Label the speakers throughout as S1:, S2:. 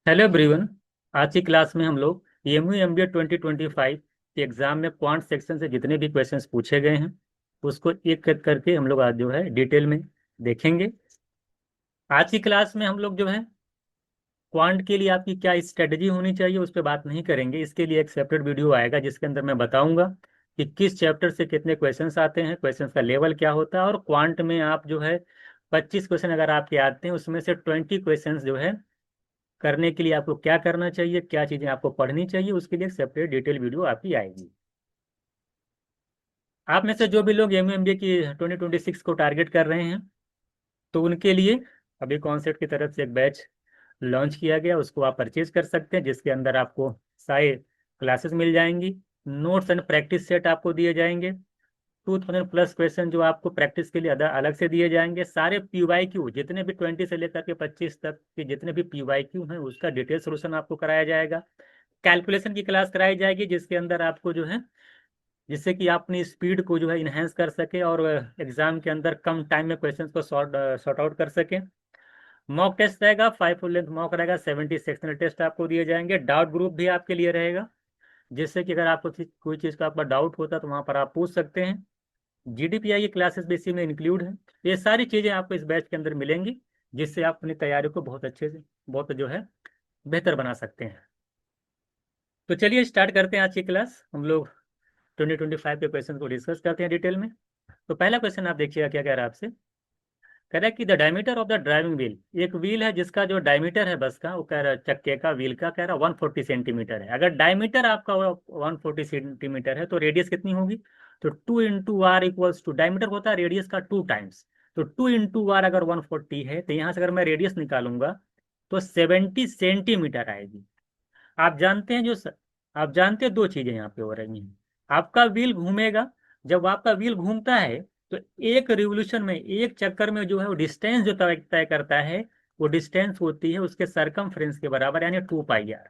S1: Hello everyone. आज की class में हम लोग एमयू एमबीए 2025 के एग्जाम में क्वांट सेक्शन से जितने भी क्वेश्चंस पूछे गए हैं उसको एक एक करके हम लोग आज जो है डिटेल में देखेंगे। आज की क्लास में हम लोग जो है क्वांट के लिए आपकी क्या स्ट्रेटजी होनी चाहिए उस पर बात नहीं करेंगे। इसके लिए एक सेपरेट वीडियो आएगा जिसके अंदर मैं बताऊंगा कि किस चैप्टर से कितने क्वेश्चंस आते हैं, क्वेश्चंस का लेवल क्या होता है, और क्वांट में आप जो है 25 क्वेश्चन अगर आपके आते हैं उसमें से 20 क्वेश्चंस जो है करने के लिए आपको क्या करना चाहिए, क्या चीजें आपको पढ़नी चाहिए, उसके लिए एक सेपरेट डिटेल वीडियो आपकी आएगी। आप में से जो भी लोग एमएमबीए की 2026 को टारगेट कर रहे हैं तो उनके लिए अभी कॉन्सेप्ट की तरफ से एक बैच लॉन्च किया गया, उसको आप परचेज कर सकते हैं, जिसके अंदर आपको सारे क्लासेस मिल जाएंगी, नोट्स एंड प्रैक्टिस सेट आपको दिए जाएंगे, 2000 प्लस क्वेश्चन जो आपको प्रैक्टिस के लिए अलग से दिए जाएंगे, सारे पीवाईक्यू जितने भी 20 से लेकर के 25 तक के जितने भी पीवाईक्यू हैं उसका डिटेल सोल्यूशन आपको कराया जाएगा। कैलकुलेशन की क्लास कराई जाएगी जिसके अंदर आपको जो है जिससे कि आप अपनी स्पीड को जो है इन्हेंस कर सके और एग्जाम के अंदर कम टाइम में क्वेश्चन को सॉर्ट आउट कर सके। मॉक टेस्ट रहेगा, 5 फुल लेंथ मॉक रहेगा, 70 सेक्शनल टेस्ट आपको दिए जाएंगे, डाउट ग्रुप भी आपके लिए रहेगा जिससे कि अगर आपको कोई चीज़ का आपका डाउट होता है तो वहाँ पर आप पूछ सकते हैं। जीडीपीआई की क्लासेस भी इसी में इंक्लूड है। ये सारी चीज़ें आपको इस बैच के अंदर मिलेंगी जिससे आप अपनी तैयारी को बहुत अच्छे से बहुत जो है बेहतर बना सकते हैं। तो चलिए स्टार्ट करते हैं आज की क्लास। हम लोग 2025 के क्वेश्चन को डिस्कस करते हैं डिटेल में। तो पहला क्वेश्चन आप देखिएगा क्या कह रहा है आपसे। कह रहा है कि the diameter of the driving wheel, एक व्हील है जिसका जो डायमीटर है बस का, वो कह रहा है चक्के का व्हील का, कह रहा है 140 सेंटीमीटर है। अगर डायमीटर आपका 140 सेंटीमीटर है तो रेडियस कितनी होगी? तो 2 × r = डायमीटर होता है रेडियस का 2 टाइम्स। तो 2 × r अगर 140 है तो यहाँ से अगर मैं रेडियस निकालूंगा तो 70 सेंटीमीटर आएगी। आप जानते हैं आप जानते हैं दो चीजें यहाँ पे हो रही हैं। आपका व्हील घूमेगा, जब आपका व्हील घूमता है तो एक रिवोल्यूशन में, एक चक्कर में जो है वो डिस्टेंस जो तय तय करता है वो डिस्टेंस होती है उसके सरकमफ्रेंस के बराबर, यानी 2πr।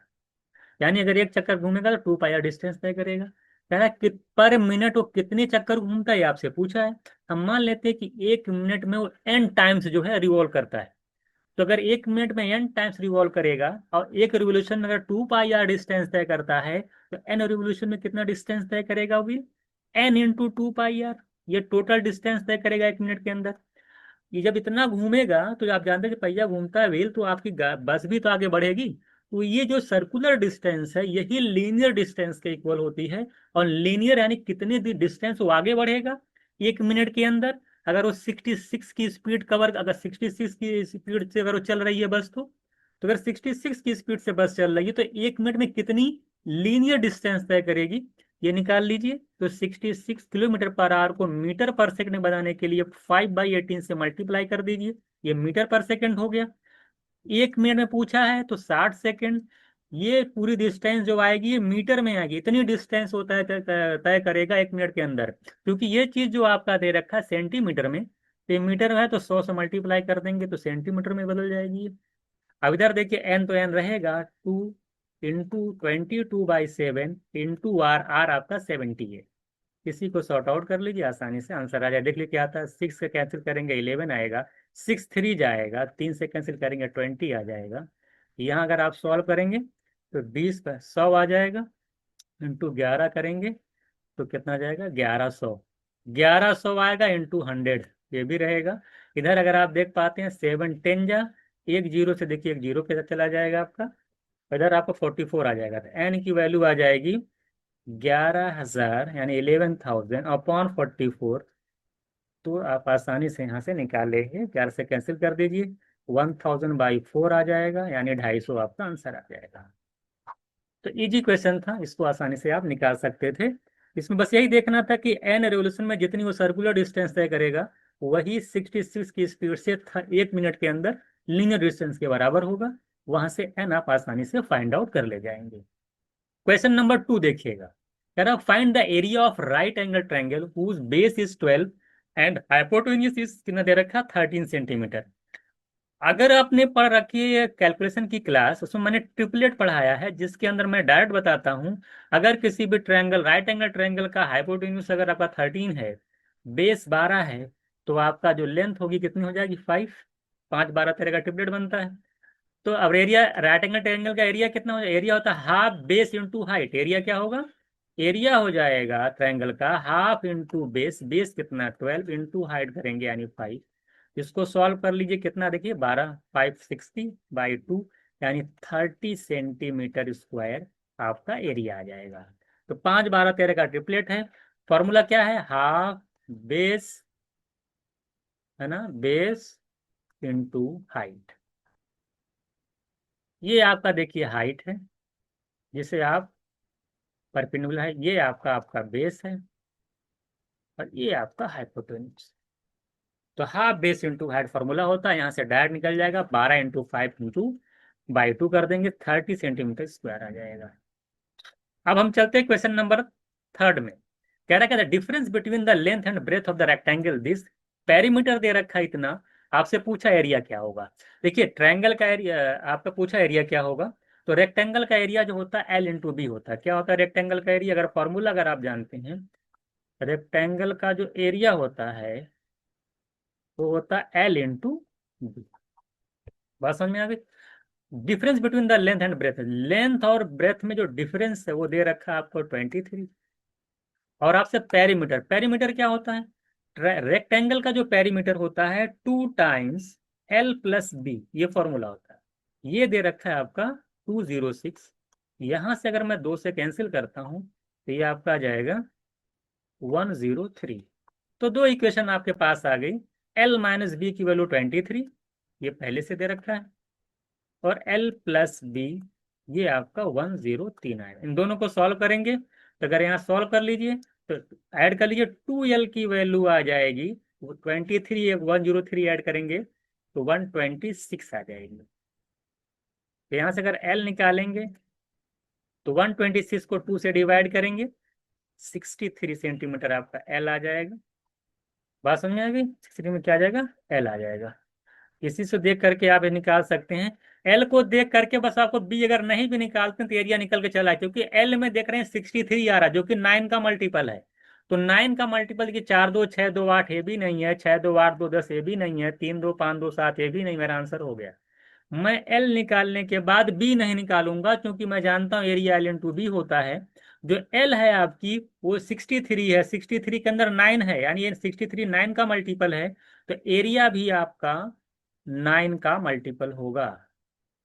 S1: यानी अगर एक चक्कर घूमेगा तो 2πr डिस्टेंस तय करेगा। कह रहा है कि पर मिनट वो कितने चक्कर घूमता है आपसे पूछा है। हम मान लेते हैं कि एक मिनट में वो n टाइम्स जो है रिवॉल्व करता है। तो अगर एक मिनट में n टाइम्स रिवॉल्व करेगा और एक रिवोल्यूशन में अगर 2πr डिस्टेंस तय करता है तो n रिवोल्यूशन में कितना डिस्टेंस तय करेगा व्हील? n × 2πr। ये टोटल डिस्टेंस तय करेगा एक मिनट के अंदर। ये जब इतना घूमेगा तो आप जानते हैं कि पहिया घूमता है व्हील तो आपकी बस भी तो आगे बढ़ेगी। तो ये जो सर्कुलर डिस्टेंस है यही लीनियर डिस्टेंस के इक्वल होती है। और लीनियर यानी कितनी डिस्टेंस वो आगे बढ़ेगा एक मिनट के अंदर। अगर वो 66 की स्पीड कवर, अगर 66 की स्पीड से अगर वो चल रही है बस, तो अगर 66 की स्पीड से बस चल रही है तो एक मिनट में कितनी लीनियर डिस्टेंस तय करेगी ये निकाल लीजिए। तो 66 किलोमीटर पर आवर को मीटर पर सेकंड बनाने के लिए 5/18 से मल्टीप्लाई कर दीजिए, ये मीटर पर सेकंड हो गया। एक मिनट में पूछा है तो 60 सेकंड। ये पूरी डिस्टेंस जो आएगी ये मीटर में आएगी, इतनी डिस्टेंस होता है तय करेगा एक मिनट के अंदर। क्योंकि ये चीज जो आपका दे रखा है सेंटीमीटर में, तो ये मीटर में है तो 100 से मल्टीप्लाई कर देंगे तो सेंटीमीटर में बदल जाएगी। अब इधर देखिए एन तो एन रहेगा 2 × 22/7 × r आपका 70 है। इसी को सॉर्ट आउट कर लीजिए, आसानी से आंसर आ जाए। देख लीजिए क्या आता है, 6 से कैंसिल करेंगे 11 आएगा, 6 3 जाएगा, 3 से कैंसिल करेंगे 20 आ जाएगा। यहाँ अगर आप सॉल्व करेंगे तो 20 पर 100 आ जाएगा, इंटू 11 करेंगे तो कितना आ जाएगा 1100। 1100 आएगा इंटू 100, ये भी रहेगा। इधर अगर आप देख पाते हैं 7 10 जा, एक जीरो से देखिए एक जीरो के साथ चला जाएगा आपका, इधर आपको 44 आ जाएगा। तो एन की वैल्यू आ जाएगी 11,000 यानी 11,000/44। तो आप आसानी से यहाँ से निकाल लेंगे, 4 से कैंसिल कर दीजिए, 1000/4 आ जाएगा यानी 250 आपका आंसर आ जाएगा। तो इजी क्वेश्चन था, इसको आसानी से आप निकाल सकते थे। इसमें बस यही देखना था कि एन रेवोल्यूशन में जितनी वो सर्कुलर डिस्टेंस तय करेगा वही 66 की स्पीड से एक मिनट के अंदर लीनियर डिस्टेंस के बराबर होगा। वहां से एन आप आसानी से फाइंड आउट कर ले जाएंगे। क्वेश्चन नंबर 2 देखिएगा। कह रहा find the area of right angle triangle whose base is 12 and hypotenuse is कितना दे रखा 13 सेंटीमीटर। अगर आपने पढ़ रखी है कैलकुलेशन की क्लास, उसमें मैंने ट्रिपलेट पढ़ाया है जिसके अंदर मैं डायरेक्ट बताता हूं। अगर किसी भी ट्रायंगल, राइट एंगल ट्रायंगल का हाइपोटेन्यूज अगर आपका 13 है, बेस 12 है, तो आपका जो लेंथ होगी कितनी हो जाएगी 5। 5 12 13 का ट्रिपलेट बनता है। तो अब एरिया राइट एंगल ट्रायंगल का एरिया कितना हो जाएगा? एरिया होता है half base into height. Area क्या होगा? एरिया हो जाएगा ट्रायंगल का हाफ इंटू बेस। बेस कितना? 12 इंटू हाइट करेंगे यानी 5। इसको सॉल्व कर लीजिए, कितना देखिए 12, 560/2 यानी 30 सेंटीमीटर स्क्वायर आपका एरिया आ जाएगा। तो 5 12 13 का ट्रिपलेट है। फॉर्मूला क्या है? हाफ बेस, है ना, बेस इंटू हाइट। ये आपका देखिए हाइट है जिसे आप परपेंडिकुलर है, ये आपका आपका बेस है, और ये आपका हाइपोटेन्यूज। तो half base into height formula होता है, यहाँ से डायरेक्ट निकल जाएगा। 12 इंटू 5 इंटू/2 कर देंगे, 30 सेंटीमीटर स्क्वायर आ जाएगा। अब हम चलते हैं क्वेश्चन नंबर थर्ड में। कह रहा है difference between the length and breadth of the rectangle this. Perimeter दे रखा है इतना, आपसे पूछा एरिया क्या होगा। देखिए ट्रायंगल का एरिया आपका पूछा, एरिया क्या होगा? तो रेक्टेंगल का एरिया जो होता है L इंटू बी होता है। क्या होता है रेक्टेंगल का एरिया? अगर फॉर्मूला अगर आप जानते हैं, रेक्टेंगल का जो एरिया होता है वो होता है L इंटू बी। बात समझ में आ गई? Difference between the length and breadth, length और ब्रेथ में जो डिफरेंस है वो दे रखा है आपको 23। और आपसे पेरीमीटर, पेरीमीटर क्या होता है? रेक्टेंगल का जो पेरीमीटर होता है 2 टाइम्स L+B, ये फॉर्मूला होता है। ये दे रखा है आपका 206। यहां से अगर मैं 2 से कैंसिल करता हूं तो ये आपका आ जाएगा 103। तो दो इक्वेशन आपके पास आ गई। L-B की वैल्यू 23, ये पहले से दे रखा है, और L+B ये आपका 103 आएगा। इन दोनों को सॉल्व करेंगे तो अगर यहाँ सॉल्व कर लीजिए तो ऐड कर लीजिए, 2L की वैल्यू आ जाएगी, वो 23 103 ऐड करेंगे तो 126 आ जाएगी। तो यहाँ से अगर L निकालेंगे तो 126 को 2 से डिवाइड करेंगे, 63 सेंटीमीटर आपका L आ जाएगा। बात समझ में आ गई? 63 में क्या आ जाएगा? L आ जाएगा। इसी से देख करके आप ये निकाल सकते हैं। एल को देख करके बस आपको बी अगर नहीं भी निकालते हैं तो एरिया निकल के चला है, क्योंकि एल में देख रहे हैं 63 आ रहा है जो कि 9 का मल्टीपल है। तो 9 का मल्टीपल की 4 2 6 2 8 ये भी नहीं है, 6 2 8 2 10 ये भी नहीं है, 3 2 5 2 7 ये भी नहीं। मेरा आंसर हो गया। मैं एल निकालने के बाद बी नहीं निकालूंगा, क्योंकि मैं जानता हूँ एरिया एल इंटू बी होता है। जो एल है आपकी वो 63 है, 63 के अंदर 9 है, यानी ये 63 9 का मल्टीपल है। तो एरिया भी आपका 9 का मल्टीपल होगा।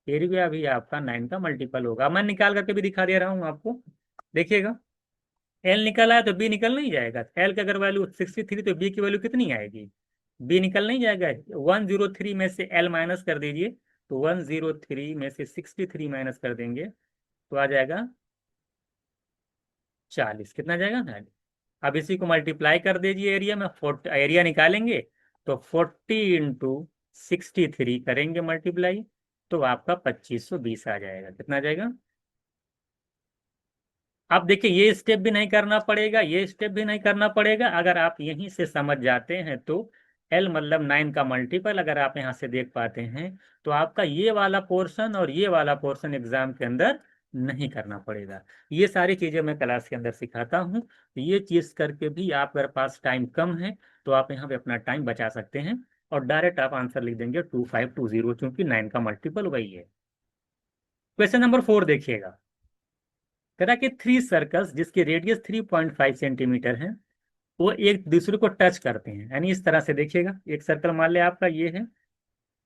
S1: एरिया भी आपका 9 का मल्टीपल होगा। मैं निकाल करके भी दिखा दे रहा हूँ आपको, देखिएगा। एल निकल आया तो बी निकल नहीं जाएगा। एल की अगर वैल्यू 63 तो बी की वैल्यू कितनी आएगी? बी निकल नहीं जाएगा। 103 में से एल माइनस कर दीजिए, तो 103 में से 63 माइनस कर देंगे तो आ जाएगा 40। कितना जाएगा? 40। अब इसी को मल्टीप्लाई कर दीजिए एरिया में, एरिया निकालेंगे तो 40 इंटू 63 करेंगे मल्टीप्लाई, तो आपका 2520 आ जाएगा। कितना आ जाएगा? अब देखिए ये स्टेप भी नहीं करना पड़ेगा, ये स्टेप भी नहीं करना पड़ेगा। अगर आप यहीं से समझ जाते हैं तो एल मतलब 9 का मल्टीपल अगर आप यहाँ से देख पाते हैं तो आपका ये वाला पोर्शन और ये वाला पोर्शन एग्जाम के अंदर नहीं करना पड़ेगा। ये सारी चीजें मैं क्लास के अंदर सिखाता हूँ। तो ये चीज करके भी आप अगर पास टाइम कम है तो आप यहाँ पे अपना टाइम बचा सकते हैं, और डायरेक्ट आप आंसर लिख देंगे 2520, क्योंकि 9 का मल्टीपल वही है। क्वेश्चन नंबर 4 देखिएगा। कह रहा कि 3 सर्कल्स जिसकी रेडियस 3.5 सेंटीमीटर है वो एक दूसरे को टच करते हैं। यानी इस तरह से देखिएगा, एक सर्कल मान लिया आपका ये है,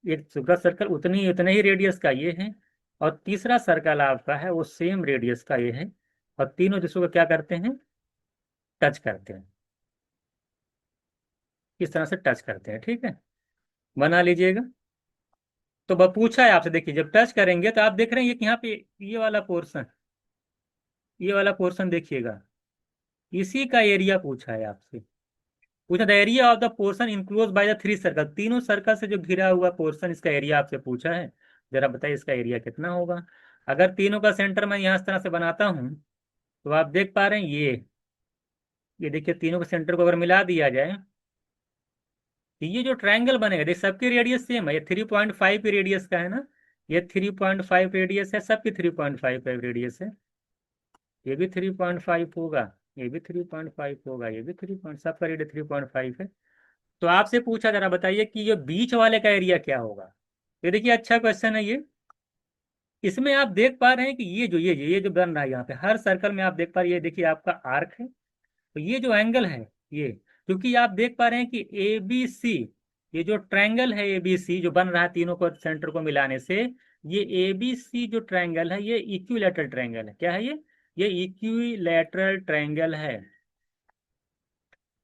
S1: एक दूसरा सर्कल उतने ही रेडियस का ये है, और तीसरा सर्कल आपका है वो सेम रेडियस का ये है, और तीनों दूसरे को क्या करते हैं? टच करते हैं। इस तरह से टच करते हैं, ठीक है, बना लीजिएगा। तो वह पूछा है आपसे, देखिए जब टच करेंगे तो आप देख रहे हैं ये कि यहाँ पे ये वाला पोर्शन, ये वाला पोर्शन देखिएगा, इसी का एरिया पूछा है आपसे। पूछा the area of the portion enclose by the 3 circle, तीनों सर्कल से जो घिरा हुआ पोर्शन, इसका एरिया आपसे पूछा है। जरा बताइए इसका एरिया कितना होगा। अगर तीनों का सेंटर मैं यहाँ इस तरह से बनाता हूँ तो आप देख पा रहे हैं ये देखिए तीनों के सेंटर को अगर मिला दिया जाए तो ये जो ट्रायंगल बनेगा, देख सबकी रेडियस सेम है, ये 3.5 रेडियस का है ना, ये 3.5 रेडियस है, सबकी 3.5 रेडियस है। ये भी 3.5 होगा, ये भी 3.5 होगा, ये भी 3. सबका रेडियस 3.5 है। तो आपसे पूछा, जरा बताइए कि ये बीच वाले का एरिया क्या होगा। ये देखिए अच्छा क्वेश्चन है ये। इसमें आप देख पा रहे हैं कि ये जो बन रहा है यहाँ पे हर सर्कल में, आप देख पा रहे हैं, ये देखिए आपका आर्क है। तो ये जो एंगल है ये, क्योंकि आप देख पा रहे हैं कि ए बी सी, ये जो ट्रायंगल है ए बी सी जो बन रहा है तीनों को सेंटर को मिलाने से, ये ए बी सी जो ट्रायंगल है ये इक्विलैटरल ट्रायंगल है। क्या है ये इक्विलैटरल ट्रायंगल है।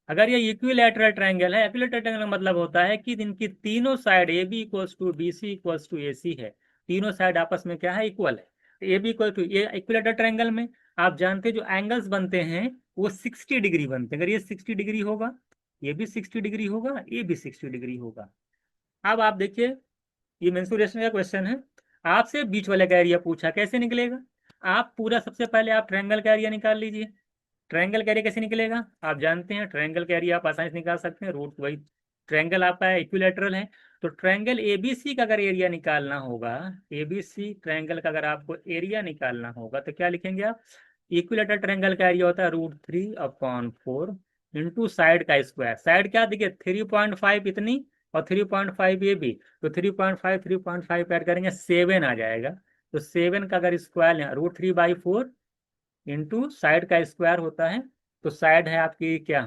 S1: अगर ये इक्विलैटरल ट्रायंगल है, इक्विलैटरल ट्रायंगल का मतलब होता है कि इनकी तीनों side A B equals to B C equals to A C है। तीनों साइड आपस में क्या है, इक्वल है। ए बी इक्वल टू, ये इक्विलैटरल ट्रायंगल में आप जानते हैं जो एंगल्स बनते हैं वो 60 डिग्री बनते हैं। अगर ये 60 डिग्री होगा, ये भी 60 डिग्री होगा, ये भी 60 डिग्री होगा। अब आप देखिए, ये मेंसुरेशन का क्वेश्चन है, आपसे बीच वाले का एरिया पूछा, कैसे निकलेगा। आप पूरा सबसे पहले आप ट्रायंगल का एरिया निकाल लीजिए। ट्रायंगल का एरिया कैसे निकलेगा, आप जानते हैं ट्रायंगल का एरिया आप आसानी से निकाल सकते हैं, रूट वही ट्रायंगल आपका इक्विलैटरल है। तो ट्रायंगल एबीसी का अगर एरिया निकालना होगा, एबीसी ट्रायंगल का अगर आपको एरिया निकालना होगा तो क्या लिखेंगे आप, इक्विलैटरल ट्रायंगल का एरिया होता है √3/4 इंटू साइड का स्क्वायर। साइड क्या देखिए 3.5 इतनी और 3.5 ये भी, तो 3.5 ऐड करेंगे 7 आ जाएगा। तो 7 का अगर स्क्वायर √3/4 इंटू साइड का स्क्वायर होता है, तो साइड है आपकी क्या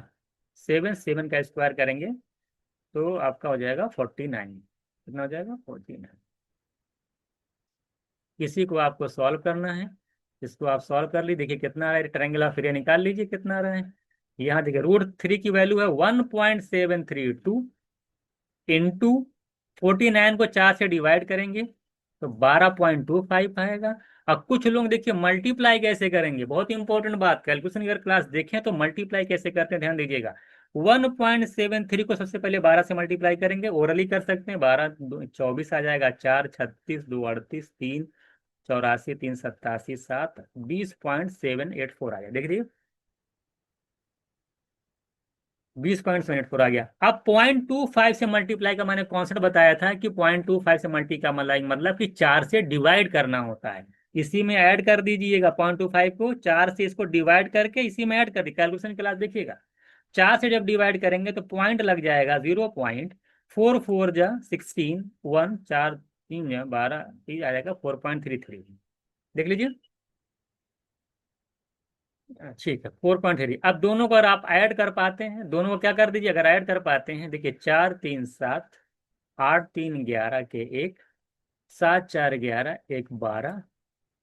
S1: 7, 7 का स्क्वायर करेंगे तो आपका हो जाएगा 49। कितना हो जाएगा 49। इसी को आपको सॉल्व करना है। इसको आप सॉल्व कर लीजिए, देखिए कितना आ रहा है, ट्रायंगल ऑफ एरिया निकाल लीजिए कितना आ रहा है। यहाँ देखिए √3 की वैल्यू है 1.732 इंटू 49 को 4 से डिवाइड करेंगे तो 12.25 आएगा। अब कुछ लोग देखिए मल्टीप्लाई कैसे करेंगे, बहुत इंपॉर्टेंट बात, कैलकुलेशन अगर क्लास देखें तो मल्टीप्लाई कैसे करते हैं ध्यान दीजिएगा। 1.73 को सबसे पहले 12 से मल्टीप्लाई करेंगे, ओरली कर सकते हैं, 12 24 आ जाएगा, 4 36 2 38 3 84 3 87 7 20.784 आ गया, देख लीजिए 20.74 आ गया। अब 0.25 से मल्टीप्लाई का मैंने कॉन्सेप्ट बताया था कि 0.25 से मल्टी का मतलब कि 4 से डिवाइड करना होता है। इसी में ऐड कर दीजिएगा 0.25 को 4 से, इसको डिवाइड करके इसी में ऐड कर दी, कैलकुलेशन क्लास देखिएगा। 4 से जब डिवाइड करेंगे तो पॉइंट लग जाएगा 0.44 1 4 3 12 आ जाएगा 4.33। देख लीजिए, ठीक है 4.3। अब दोनों को अगर आप ऐड कर पाते हैं, दोनों को क्या कर दीजिए, अगर ऐड कर पाते हैं, देखिए 4 3 7 8 3 11 के एक, 7 4 11 1 12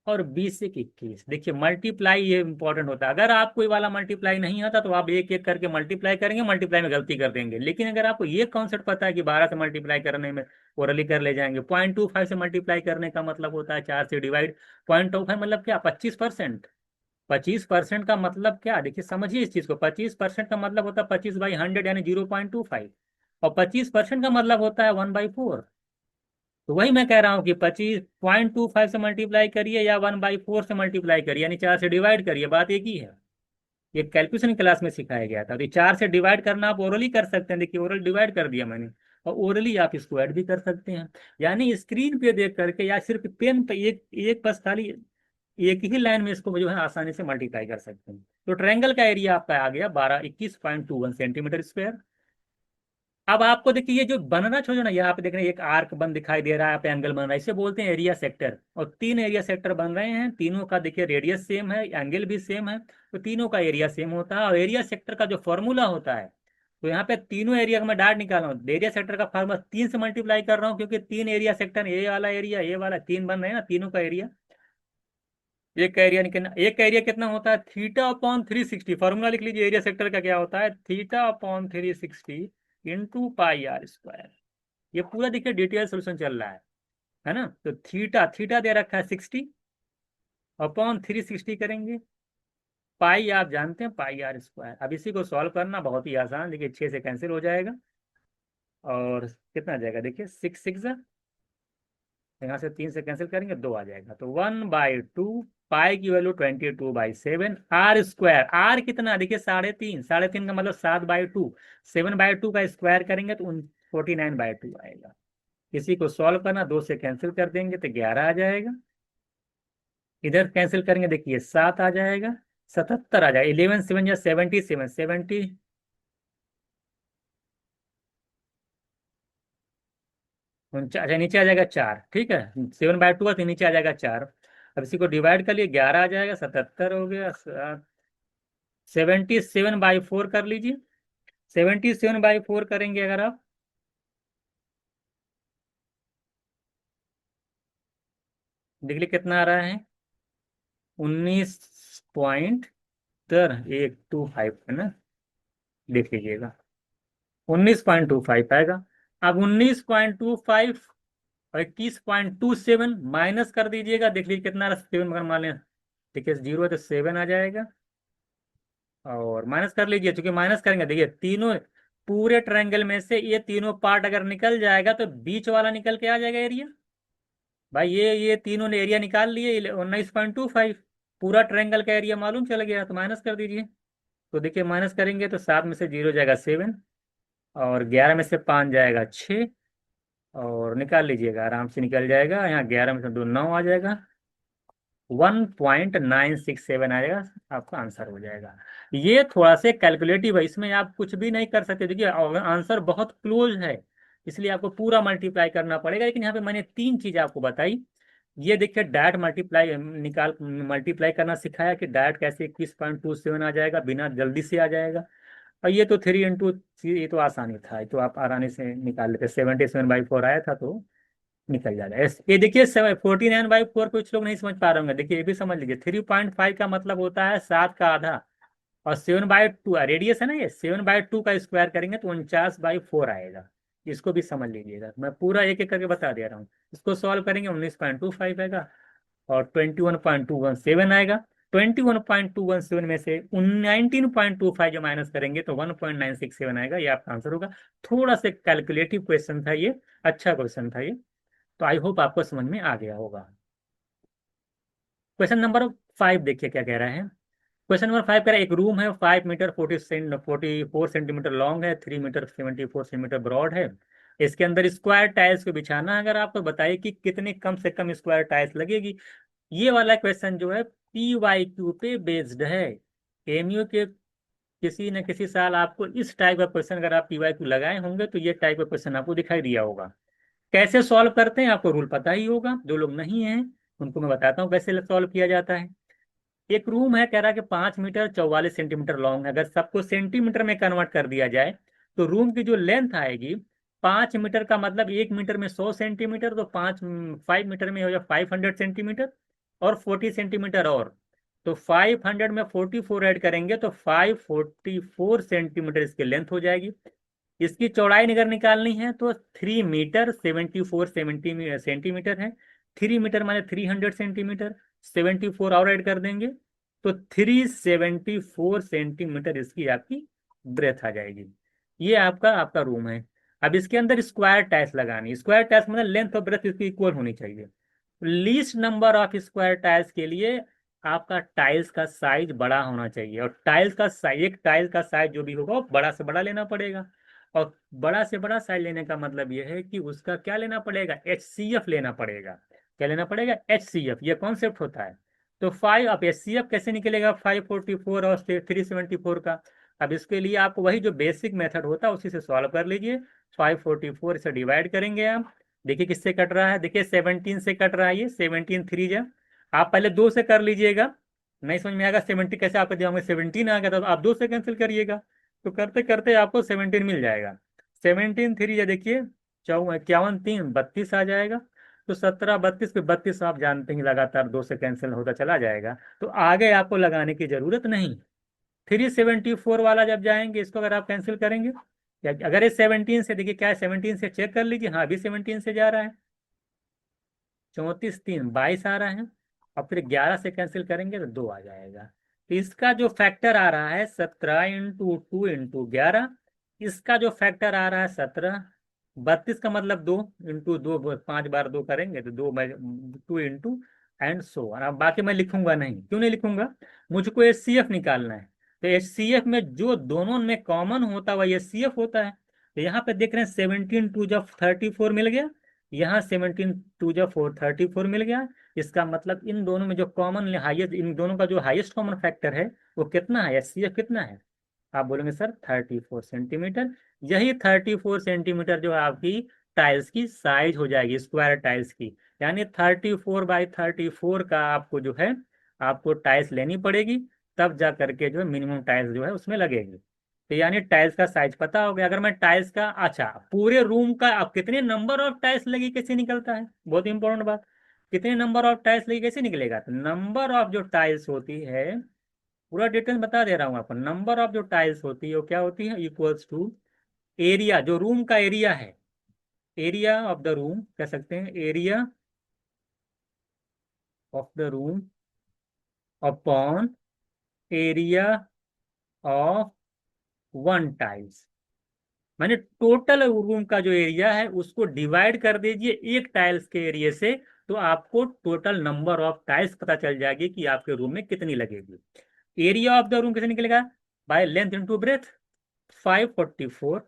S1: और 20 1 21। देखिए मल्टीप्लाई ये इंपॉर्टेंट होता है। अगर आपको ये वाला मल्टीप्लाई नहीं आता तो आप एक एक करके मल्टीप्लाई करेंगे, मल्टीप्लाई में गलती कर देंगे। लेकिन अगर आपको ये कॉन्सेप्ट पता है कि 12 से मल्टीप्लाई करने में ओरली कर ले जाएंगे, 0.25 से मल्टीप्लाई करने का मतलब होता है 4 से डिवाइड। 0.25 मतलब क्या, 25%। 25% का मतलब क्या, देखिए समझिए इस चीज को, 25% का मतलब होता है 25/100 यानी 0.25, और 25% का मतलब होता है 1/4। तो वही मैं कह रहा हूँ कि 25.25 से मल्टीप्लाई करिए या 1/4 से मल्टीप्लाई करिए, यानी 4 से डिवाइड करिए, बात एक ही है। ये कैलकुलेशन क्लास में सिखाया गया था। तो 4 से डिवाइड करना आप ओरली कर सकते हैं, देखिए ओरल डिवाइड कर दिया मैंने, और ओरली आप इसको ऐड भी कर सकते हैं, यानी स्क्रीन पे देख करके या सिर्फ पेन पे एक एक बस खाली एक ही लाइन में इसको जो है आसानी से मल्टीप्लाई कर सकते हैं। तो ट्रायंगल का एरिया आपका आ गया 1221.21 सेंटीमीटर स्क्वायर। अब आपको देखिए ये जो बनना छोड़ो ना, यहाँ पे देख रहे हैं एक आर्क बन दिखाई दे रहा है, यहाँ पे एंगल बन रहा है, इसे बोलते हैं एरिया सेक्टर। और 3 एरिया सेक्टर बन रहे हैं, तीनों का देखिए रेडियस सेम है, एंगल भी सेम है, तो तीनों का एरिया सेम होता है। और एरिया सेक्टर का जो फॉर्मूला होता है, तो यहाँ पे तीनों एरिया का मैं डाट निकाल रहा हूँ, एरिया सेक्टर का फॉर्मूला 3 से मल्टीप्लाई कर रहा हूँ, क्योंकि 3 एरिया सेक्टर, ये वाला एरिया ये वाला 3 बन रहे हैं ना, तीनों का एरिया। एक का एरिया निकलना, एक का एरिया कितना होता है, θ/360। फॉर्मूला लिख लीजिए, एरिया सेक्टर का क्या होता है, θ/360 इंटू πr²। ये पूरा देखिए डिटेल सोल्यूशन चल रहा है ना। तो थीटा थीटा दे रखा है 60/360 करेंगे, पाई आप जानते हैं πr²। अब इसी को सॉल्व करना बहुत ही आसान, देखिए 6 से कैंसिल हो जाएगा और कितना आ जाएगा, देखिए 6 6, यहाँ से 3 से कैंसिल करेंगे 2 आ जाएगा, तो 1/2, पाई की वैल्यू 22/7, r², आर कितना देखिए 3.5, 3.5 का मतलब 7/2, 7/2 का स्क्वायर करेंगे तो 49/2 आएगा। इसी को सॉल्व करना, 2 से कैंसिल कर देंगे तो 11 आ जाएगा, इधर कैंसिल करेंगे देखिए 7 आ जाएगा, 77 आ जाएगा, 11 7 या 77 70। अच्छा नीचे आ जाएगा 4, ठीक है, 7/2 है तो नीचे आ जाएगा 4। अब इसी को डिवाइड कर लिए, 11 आ जाएगा, 77 हो गया। 77/4 कर लीजिए। 77/4 करेंगे अगर आप, देख लीजिए कितना आ रहा है, 19.125 है ना, देख लीजिएगा 19.25 आएगा। अब 19.25 और 21.27 माइनस कर दीजिएगा, देख लीजिए कितना आ रहा है, 7 अगर मान लें, देखिए 0 है तो 7 आ जाएगा। और माइनस कर लीजिए, क्योंकि माइनस करेंगे, देखिए तीनों पूरे ट्रायंगल में से ये तीनों पार्ट अगर निकल जाएगा तो बीच वाला निकल के आ जाएगा एरिया। भाई ये तीनों ने एरिया निकाल लिए, 19.25, पूरा ट्रायंगल का एरिया मालूम चल गया, तो माइनस कर दीजिए। तो देखिए माइनस करेंगे तो 7 में से 0 जाएगा 7, और 11 में से 5 जाएगा 6, और निकाल लीजिएगा आराम से निकल जाएगा, यहाँ 11 में से 2 9 आ जाएगा, 1.967 आएगा, आपका आंसर हो जाएगा। ये थोड़ा सा कैलकुलेटिव है, इसमें आप कुछ भी नहीं कर सकते, देखिए आंसर बहुत क्लोज है, इसलिए आपको पूरा मल्टीप्लाई करना पड़ेगा। लेकिन यहाँ पे मैंने 3 चीज आपको बताई। ये देखिए डायरेक्ट मल्टीप्लाई करना सिखाया कि डायरेक्ट कैसे 21.27 आ जाएगा, बिना जल्दी से आ जाएगा। और ये तो 3 इंटू, ये तो आसानी था, ये तो आप आसानी से निकाल लेते, 77/4 आया था तो निकल जाएगा। ये देखिए 49/4 कुछ लोग नहीं समझ पा रहे होंगे, देखिए ये भी समझ लीजिए, 3.5 का मतलब होता है 7 का आधा, और 7/2 रेडियस है ना, ये 7/2 का स्क्वायर करेंगे तो 49/4 आएगा। इसको भी समझ लीजिएगा, मैं पूरा एक एक करके बता दे रहा हूँ। इसको सॉल्व करेंगे, 19.25 आएगा, और 21.217 आएगा। 21.217 में से 19.25 जो माइनस करेंगे तो 1.967 आएगा, ये आपका आंसर होगा। थोड़ा सा कैलकुलेटिव क्वेश्चन था ये, अच्छा क्वेश्चन था ये, तो आई होप आपको समझ में आ गया होगा। क्वेश्चन नंबर 5 देखिए क्या कह रहा है। क्वेश्चन नंबर 5 कह रहा है, एक रूम है, 5 मीटर 44 सेंटीमीटर लॉन्ग है, 3 मीटर 74 सेंटीमीटर ब्रॉड है। इसके अंदर स्क्वायर टाइल्स को बिछाना है, अगर आपको बताइए कि कितने कम से कम स्क्वायर टाइल्स लगेगी। ये वाला क्वेश्चन जो है PYQ पे बेस्ड है। एमयू के किसी न किसी साल आपको इस टाइप का क्वेश्चन, अगर आप PYQ लगाए होंगे तो ये टाइप का क्वेश्चन आपको दिखाई दिया होगा। कैसे सॉल्व करते हैं आपको रूल पता ही होगा, जो लोग नहीं हैं उनको मैं बताता हूँ कैसे सॉल्व किया जाता है। एक रूम है, कह रहा है कि 5 मीटर 44 सेंटीमीटर लॉन्ग है, अगर सबको सेंटीमीटर में कन्वर्ट कर दिया जाए तो रूम की जो लेंथ आएगी, 5 मीटर का मतलब 1 मीटर में 100 सेंटीमीटर, तो 5 मीटर में हो जाए 500 सेंटीमीटर, और 40 सेंटीमीटर, और तो 500 में 44 ऐड करेंगे तो 544 सेंटीमीटर इसकी लेंथ हो जाएगी। इसकी चौड़ाई अगर निकालनी है तो 3 मीटर 74 सेंटीमीटर है, 3 मीटर माने 300 सेंटीमीटर, 74 और ऐड कर देंगे तो 374 सेंटीमीटर इसकी आपकी ब्रेथ आ जाएगी। ये आपका आपका रूम है। अब इसके अंदर स्क्वायर टाइल्स लगानी, स्क्वायर टाइल्स मतलब लेंथ और ब्रेथ इसकी इक्वल होनी चाहिए। Least number of square tiles के लिए आपका टाइल्स का साइज बड़ा होना चाहिए, और टाइल्स का साइज, एक टाइल्स का साइज जो भी होगा वो बड़ा से बड़ा लेना पड़ेगा। और बड़ा से बड़ा साइज लेने का मतलब यह है कि उसका क्या लेना पड़ेगा, HCF लेना पड़ेगा। क्या लेना पड़ेगा, HCF, ये कॉन्सेप्ट होता है। तो 5, अब HCF कैसे निकलेगा, 544 और 374 का। अब इसके लिए आप वही जो बेसिक मेथड होता है उसी से सॉल्व कर लीजिए। 544 से डिवाइड करेंगे आप, देखिए किससे कट रहा है, देखिए 17 से कट रहा है, ये 17 3 जा, आप पहले 2 से कर लीजिएगा, नहीं समझ में आएगा 70 कैसे आपके दिमाग में 17 आ गया, तो आप 2 से कैंसिल करिएगा, तो करते करते आपको 17 मिल जाएगा। 17 3 या देखिए 51 3 32 आ जाएगा। तो 17 32 पे 32 आप जानते हैं लगातार 2 से कैंसिल होता चला जाएगा, तो आगे आपको लगाने की जरूरत नहीं। 374 वाला जब जाएंगे, इसको अगर आप कैंसिल करेंगे, अगर ये 17 से, देखिए क्या है, 17 से चेक कर लीजिए, हाँ अभी 17 से जा रहा है, 34 3 22 आ रहा है। और फिर 11 से कैंसिल करेंगे तो 2 आ जाएगा। तो इसका जो फैक्टर आ रहा है 17 × 2 × 11, इसका जो फैक्टर आ रहा है 17, 32 का मतलब 2 × 2, 5 बार 2 करेंगे तो 2 एंड सो। और अब बाकी मैं लिखूंगा नहीं, क्यों नहीं लिखूंगा, मुझको HCF निकालना है। तो HCF में जो दोनों में कॉमन होता है वही HCF होता है। तो यहाँ पे देख रहे हैं 17 जब 34 मिल गया, यहाँ 17 2 जब 34 मिल गया। इसका मतलब इन दोनों में जो कॉमन हाईएस्ट, इन दोनों का जो हाईएस्ट कॉमन फैक्टर है वो कितना है, HCF कितना है, आप बोलेंगे सर 34 सेंटीमीटर। यही 34 सेंटीमीटर जो है आपकी टाइल्स की साइज हो जाएगी, स्क्वायर टाइल्स की। यानी 34 बाई 34 का आपको जो है आपको टाइल्स लेनी पड़ेगी, तब जा करके जो है मिनिमम टाइल्स जो है उसमें लगेगी। तो यानी टाइल्स का साइज पता हो गया। अगर मैं टाइल्स का, अच्छा पूरे रूम का अब कितने नंबर ऑफ टाइल्स लगी कैसे निकलता है, बहुत इंपॉर्टेंट बात। कितने नंबर ऑफ टाइल्स लगी कैसे निकलेगा, तो नंबर ऑफ जो टाइल्स होती है, पूरा डिटेल बता दे रहा हूँ आपको। नंबर ऑफ जो टाइल्स होती है वो क्या होती है, इक्वल्स टू एरिया, जो रूम का एरिया है, एरिया ऑफ द रूम कह सकते हैं, area of the room upon area of one tiles. माने टोटल रूम का जो एरिया है उसको डिवाइड कर दीजिए एक टाइल्स के एरिया से, तो आपको टोटल नंबर ऑफ टाइल्स पता चल जाएगी कि आपके रूम में कितनी लगेगी। एरिया ऑफ द रूम कैसे निकलेगा, बाय लेंथ इंटू ब्रेथ। 544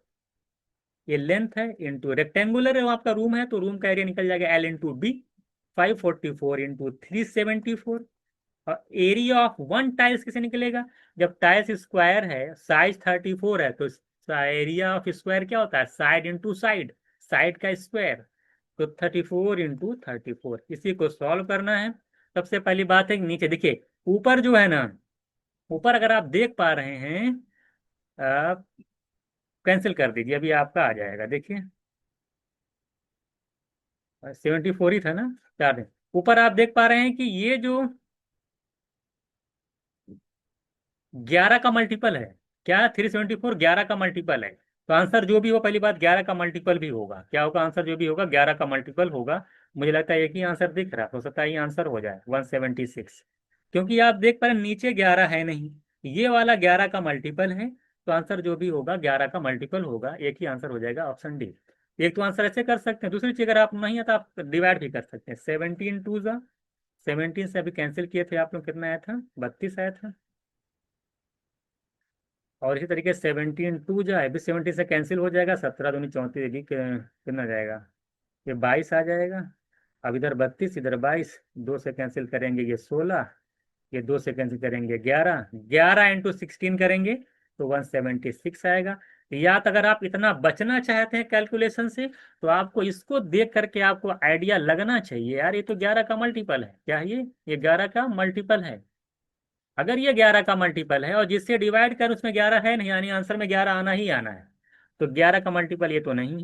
S1: ये लेंथ है, इंटू रेक्टेंगुलर है आपका रूम है तो रूम का एरिया निकल जाएगा एल इंटू बी। 544 इंटू 374। और एरिया ऑफ वन टाइल्स कैसे निकलेगा, जब टाइल्स स्क्वायर है, साइज 34 है, तो एरिया ऑफ स्क्वायर क्या होता है, साइड इंटू साइड, साइड का स्क्वायर। तो 34 इंटू 34, इसी को सॉल्व करना है। सबसे पहली बात है कि नीचे देखिए, ऊपर जो है ना, ऊपर अगर आप देख पा रहे हैं, आप कैंसिल कर दीजिए, अभी आपका आ जाएगा, देखिए 74 ही था ना, 4 दिन। ऊपर आप देख पा रहे हैं कि ये जो 11 का मल्टीपल है, क्या 374 11 का मल्टीपल है। तो आंसर जो भी हो, पहली बात 11 का मल्टीपल भी होगा, क्या होगा आंसर, जो भी होगा 11 का मल्टीपल होगा। मुझे लगता है एक ही आंसर दिख रहा है, हो सकता है ये आंसर हो जाए 176, क्योंकि आप देख पा रहे हैं नीचे 11 है नहीं, ये वाला 11 का मल्टीपल है। तो आंसर जो भी होगा 11 का मल्टीपल होगा, एक ही आंसर हो जाएगा, ऑप्शन डी। एक तो आंसर ऐसे कर सकते हैं, दूसरी चीज अगर आप नहीं है तो आप डिवाइड भी कर सकते हैं। 17 से अभी कैंसिल किए थे आप लोग, कितना आया था, 32 आया था। और इसी तरीके 17 2 जाए भी 17 से कैंसिल हो जाएगा, 17 दूनी 34, ये भी कितना जाएगा, ये 22 आ जाएगा। अब इधर 32 इधर 22, 2 से कैंसिल करेंगे ये 16, ये 2 से कैंसिल करेंगे 11, 11 इंटू 16 करेंगे तो 176 आएगा। या तो अगर आप इतना बचना चाहते हैं कैलकुलेशन से, तो आपको इसको देख करके आपको आइडिया लगना चाहिए, यार ये तो 11 का मल्टीपल है, क्या ये 11 का मल्टीपल है। अगर ये 11 का मल्टीपल है और जिससे डिवाइड कर उसमें 11 है नहीं, यानी आंसर में 11 आना ही आना है। तो 11 का मल्टीपल ये तो नहीं है,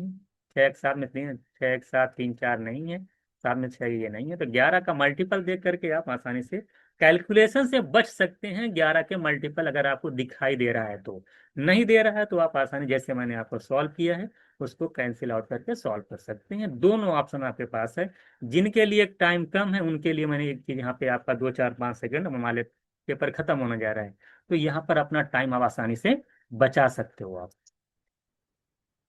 S1: 6 1 7 में 3, 6 1 7 3 4 नहीं है, 7 में 6 ये नहीं है। तो 11 का मल्टीपल देख करके आप आसानी से कैलकुलेशन से बच सकते हैं। 11 के मल्टीपल अगर आपको दिखाई दे रहा है तो, नहीं दे रहा है तो आप आसानी, जैसे मैंने आपको सॉल्व किया है उसको कैंसिल आउट करके सॉल्व कर सकते हैं। दोनों ऑप्शन आपके पास है। जिनके लिए टाइम कम है उनके लिए मैंने एक चीज यहाँ पे आपका 2 4 5 सेकंड मान लेते, पेपर खत्म होने जा रहा है, तो यहाँ पर अपना टाइम आप आसानी से बचा सकते हो आप।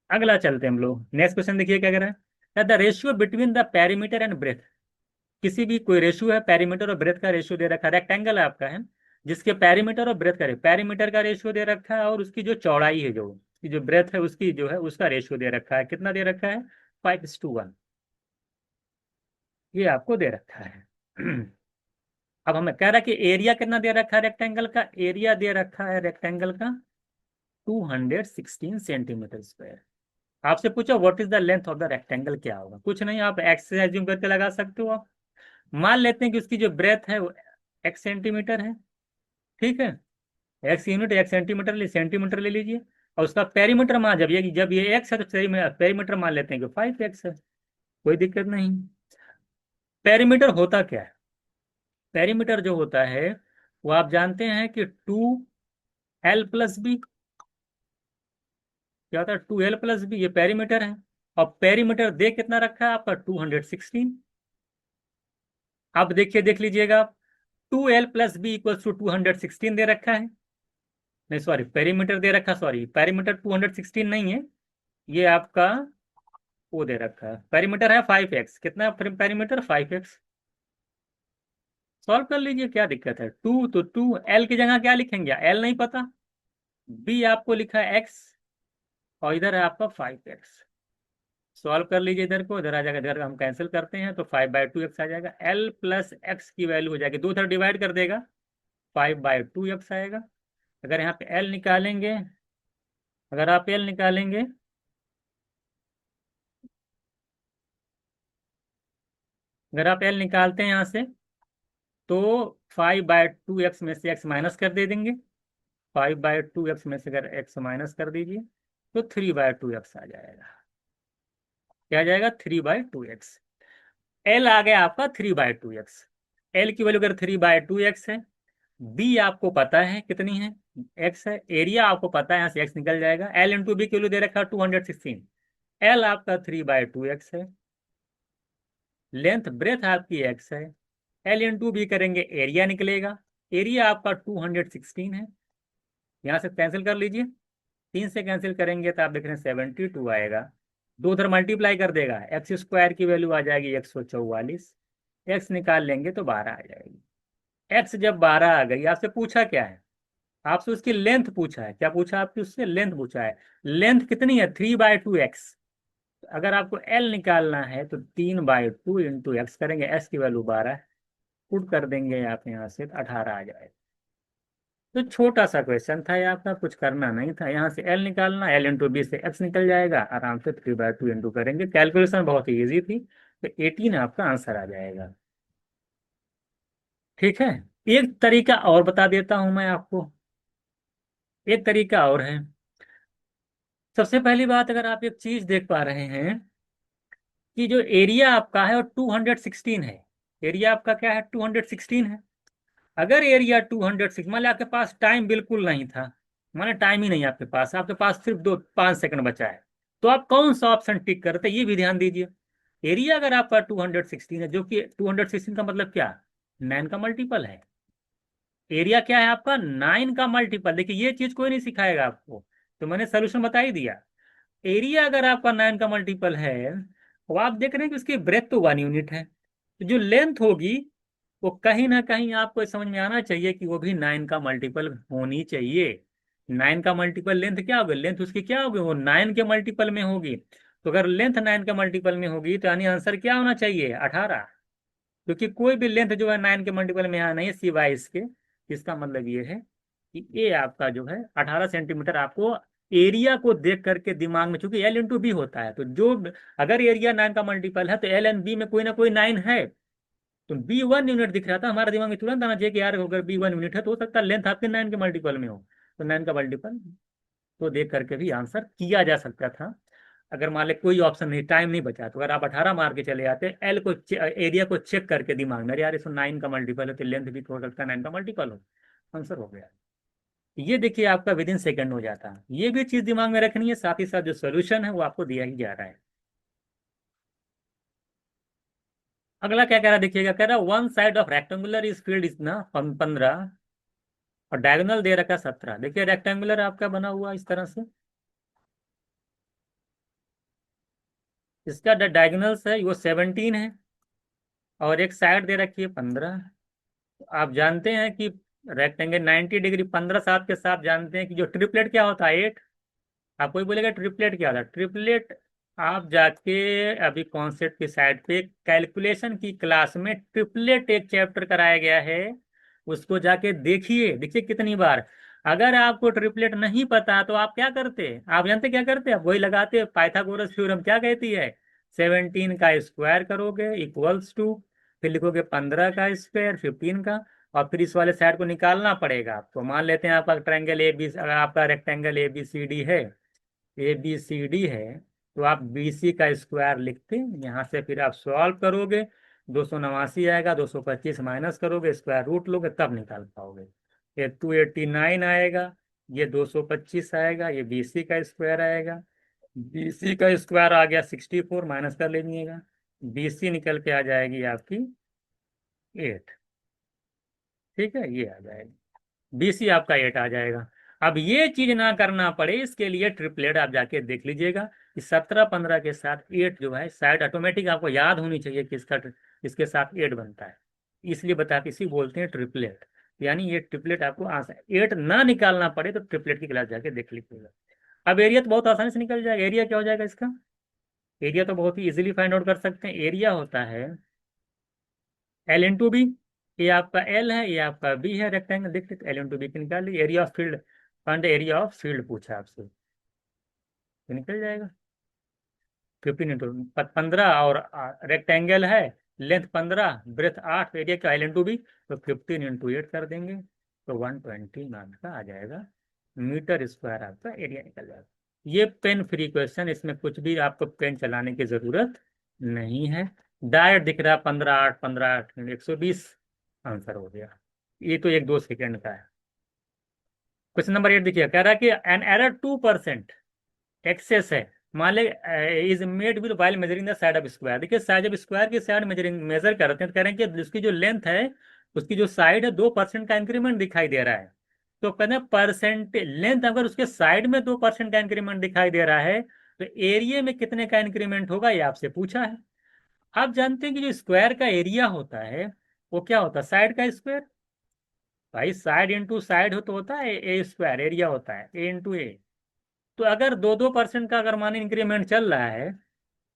S1: अगला चलते हैं हम लोग, नेक्स्ट क्वेश्चन देखिए क्या कह रहा है, the ratio between the perimeter and breadth. किसी भी कोई रेशियो है, पेरीमीटर और ब्रेथ का रेशियो दे रखा है, रेक्टेंगल है आपका है, जिसके पेरीमीटर और ब्रेथ का, पेरीमीटर का रेशियो दे रखा है और उसकी जो चौड़ाई है, जो उसकी जो ब्रेथ है उसकी जो है उसका रेशियो दे रखा है, कितना दे रखा है, 5:1, ये आपको दे रखा है। अब हमें कह रहा है कि एरिया कितना दे रखा है रेक्टेंगल का, एरिया दे रखा है रेक्टेंगल का 216 सेंटीमीटर स्क्वायर। आपसे पूछो what is the length of the rectangle, क्या होगा, कुछ नहीं, आप एक्स से एज्यूम करके लगा सकते हो आप। मान लेते हैं कि उसकी जो ब्रेथ है वो एक्स सेंटीमीटर है, ठीक है, एक्स यूनिट एक्स सेंटीमीटर ले, सेंटीमीटर ले लीजिए। और उसका पेरीमीटर मान, जब ये एक्स है तो सही में पेरीमीटर मान लेते हैं कि 5x है, कोई दिक्कत नहीं। पेरीमीटर होता क्या है, पेरीमीटर जो होता है वो आप जानते हैं कि 2l+b, क्या होता है 2l+b, ये पेरीमीटर है। और पेरीमीटर दे कितना रखा है आपका 216। अब देखिए, देख लीजिएगा आप, 2l+b = 216 दे रखा है, नहीं सॉरी पेरीमीटर दे रखा, सॉरी पेरीमीटर 216 नहीं है, ये आपका वो दे रखा है, पेरीमीटर है 5x, कितना पेरीमीटर 5x। सॉल्व कर लीजिए, क्या दिक्कत है, 2 तो 2, एल की जगह क्या लिखेंगे, एल नहीं पता, बी आपको लिखा है एक्स, और इधर है आपका 5x। सॉल्व कर लीजिए, इधर को इधर आ जाएगा, इधर हम कैंसिल करते हैं तो 5/2x आ जाएगा, l+x की वैल्यू हो जाएगी, दो तरफ डिवाइड कर देगा, 5/2x आएगा। अगर यहाँ पे l निकालेंगे, अगर आप l निकालेंगे अगर आप एल निकालते हैं यहाँ से तो 5/2x में से x माइनस कर दे देंगे। 5/2x में से अगर x माइनस कर दीजिए तो 3/2x आ जाएगा। क्या आ जाएगा? 3/2x। एल आ गया आपका 3/2x। एल की वैल्यू अगर 3/2x है, बी आपको पता है कितनी है, एक्स है, एरिया आपको पता है, यहाँ से एक्स निकल जाएगा। एल इंटू बी की वैल्यू दे रखा है 216। एल आपका 3/2x है, लेंथ ब्रेथ आपकी एक्स है, एल इंटू बी करेंगे एरिया निकलेगा, एरिया आपका 216 है। यहाँ से कैंसिल कर लीजिए, 3 से कैंसिल करेंगे तो आप देख रहे हैं 72 आएगा। दो उधर मल्टीप्लाई कर देगा, एक्स स्क्वायर की वैल्यू आ जाएगी 144। एक्स निकाल लेंगे तो 12 आ जाएगी। एक्स जब 12 आ गई, आपसे पूछा क्या है? आपसे उसकी लेंथ पूछा है। क्या पूछा? आपकी उससे लेंथ पूछा है। लेंथ कितनी है? 3/2x। अगर आपको एल निकालना है तो 3/2 इंटू एक्स करेंगे, एस की वैल्यू 12, पुट कर देंगे आप यहाँ से तो 18 आ जाएगा। तो छोटा सा क्वेश्चन था ये आपका, कुछ करना नहीं था। यहाँ से एल निकालना, एल इंटू बी से एक्स निकल जाएगा, आराम से 3/2 इंटू करेंगे। कैलकुलेशन बहुत ही ईजी थी, तो 18 आपका आंसर आ जाएगा। ठीक है। एक तरीका और बता देता हूं मैं आपको, एक तरीका और है। सबसे पहली बात, अगर आप एक चीज देख पा रहे हैं कि जो एरिया आपका है वो 216 है। एरिया आपका क्या है? 216 है। अगर एरिया 206, मान लो आपके पास टाइम बिल्कुल नहीं था, माने टाइम ही नहीं है आपके पास, आपके पास सिर्फ 2-5 सेकंड बचा है, तो आप कौन सा ऑप्शन टिक करते हैं, ये भी ध्यान दीजिए। एरिया अगर आपका 216 है, जो कि 216 का मतलब क्या, 9 का मल्टीपल है। एरिया क्या है आपका? 9 का मल्टीपल। देखिए ये चीज कोई नहीं सिखाएगा आपको, तो मैंने सोल्यूशन बता ही दिया। एरिया अगर आपका 9 का मल्टीपल है, तो आप देख रहे हैं कि उसकी ब्रेथ तो 1 यूनिट है, तो जो लेंथ होगी वो कहीं ना कहीं आपको समझ में आना चाहिए कि वो भी 9 का मल्टीपल होनी चाहिए। 9 का मल्टीपल लेंथ क्या होगी? लेंथ उसकी क्या होगी? वो 9 के मल्टीपल में होगी। तो अगर लेंथ 9 के मल्टीपल में होगी तो यानी आंसर क्या होना चाहिए? 18। क्योंकि कोई भी लेंथ जो है 9 के मल्टीपल में यहाँ नहीं है सिवाय इसके। इसका मतलब ये है कि ये आपका जो है 18 सेंटीमीटर आपको एरिया को देख करके दिमाग में, चूंकि एल इंटू बी होता है, तो जो अगर एरिया 9 का मल्टीपल है तो एल एंड बी में कोई ना कोई 9 है। तो बी 1 यूनिट दिख रहा था, हमारे दिमाग में तुरंत आना चाहिए कि यार अगर बी 1 यूनिट है तो हो सकता है लेंथ आपके 9 के मल्टीपल में हो। तो 9 का मल्टीपल तो देख करके भी आंसर किया जा सकता था। अगर मान ले कोई ऑप्शन नहीं, टाइम नहीं बचा, तो अगर आप 18 मार के चले जाते, एल को एरिया को चेक करके दिमाग में, अरे यार इसमें 9 का मल्टीपल है तो लेंथ भी तो हो सकता है 9 का मल्टीपल हो, आंसर हो गया। ये देखिए आपका विद इन सेकेंड हो जाता है। ये भी चीज दिमाग में रखनी है, साथ ही साथ जो सोल्यूशन है वो आपको दिया ही जा रहा है। अगला क्या कह रहा है देखिएगा, कह रहा है one side of rectangular is field is ना 15 और डायगोनल दे रखा 17। देखिए रेक्टेंगुलर आपका बना हुआ इस तरह से, इसका डायगोनल्स है वो 17 है, और एक साइड दे रखी है 15। आप जानते हैं कि रेक्टेंगल 90 डिग्री, 15 7 के साथ जानते हैं कि जो ट्रिपलेट क्या होता है 8। आप कोई बोलेगा ट्रिपलेट क्या होता है? ट्रिपलेट आप जाके अभी कॉन्सेप्ट की साइड पे कैलकुलेशन की क्लास में ट्रिपलेट एक चैप्टर कराया गया है, उसको जाके देखिए, देखिए कितनी बार। अगर आपको ट्रिपलेट नहीं पता तो आप क्या करते? आप जानते क्या करते? आप वही लगाते, पाइथागोरस थ्योरम क्या कहती है, 17 का स्क्वायर करोगे इक्वल्स टू, फिर लिखोगे 15 का स्क्वायर 15 का, और फिर इस वाले साइड को निकालना पड़ेगा आपको। मान लेते हैं आपका ट्रायंगल ए बी, अगर आपका rectangle A B C D है, ए बी सी डी है, तो आप बी सी का स्क्वायर लिखते हैं यहाँ से, फिर आप सॉल्व करोगे, 289 आएगा, 225 माइनस करोगे, स्क्वायर रूट लोगे तब निकाल पाओगे। ये 289 आएगा, ये 225 आएगा, ये बी सी का स्क्वायर आएगा, बी सी का स्क्वायर आ गया 64, माइनस कर लीजिएगा, बी सी निकल के आ जाएगी आपकी 8। ठीक है, ये आ जाएगा, बीसी आपका 8 आ जाएगा। अब ये चीज ना करना पड़े इसके लिए ट्रिपलेट आप जाके देख लीजिएगा कि 17 15 के साथ 8 जो है साइड ऑटोमेटिक आपको याद होनी चाहिए कि इसके साथ 8 बनता है। इसलिए बता इसी बोलते हैं ट्रिपलेट। यानी ये ट्रिपलेट आपको 8 ना निकालना पड़े तो ट्रिपलेट की क्लास जाके देख लीजिएगा। अब एरिया तो बहुत आसानी से निकल जाएगा। एरिया क्या हो जाएगा इसका? एरिया तो बहुत ही इजीली फाइंड आउट कर सकते हैं। एरिया होता है एल इंटू बी। ये आपका एल है, ये आपका बी है, रेक्टेंगल देख लेते, एल इंटू बी निकाल ली। Area of field, find area of field पूछा आपसे, तो निकल जाएगा 15 इंटू 15, और रेक्टेंगल है, लेंथ 15, ब्रेथ 8, एरिया क्या एल इंटू बी, तो 15 इंटू 8 कर देंगे तो 120 आपका आ जाएगा मीटर स्क्वायर, आपका एरिया निकल जाएगा। ये पेन फ्री क्वेश्चन, इसमें कुछ भी आपको पेन चलाने की जरूरत नहीं है। डायरेक्ट दिख रहा है 15 8 15 8 120, आंसर हो गया। ये तो 1-2 सेकेंड का है। क्वेश्चन नंबर 8 देखिए, कह रहा है कि एन एरर 2% एक्सेस है, मान ले is made with while measuring the side of square. देखिए साइड ऑफ स्क्वायर की साइड मेजरिंग मेजर करते हैं तो कह रहे हैं कि उसकी जो लेंथ है, उसकी जो साइड है 2% का इंक्रीमेंट दिखाई दे रहा है। तो कहते हैं परसेंट लेंथ, अगर उसके साइड में 2% का इंक्रीमेंट दिखाई दे रहा है तो एरिया में कितने का इंक्रीमेंट होगा, ये आपसे पूछा है। आप जानते हैं कि जो स्क्वायर का एरिया होता है वो क्या होता है, साइड का स्क्वायर। भाई साइड इंटू साइड हो तो होता है ए स्क्वायर, एरिया होता है ए इंटू ए। तो अगर 2-2% का अगर माने इंक्रीमेंट चल रहा है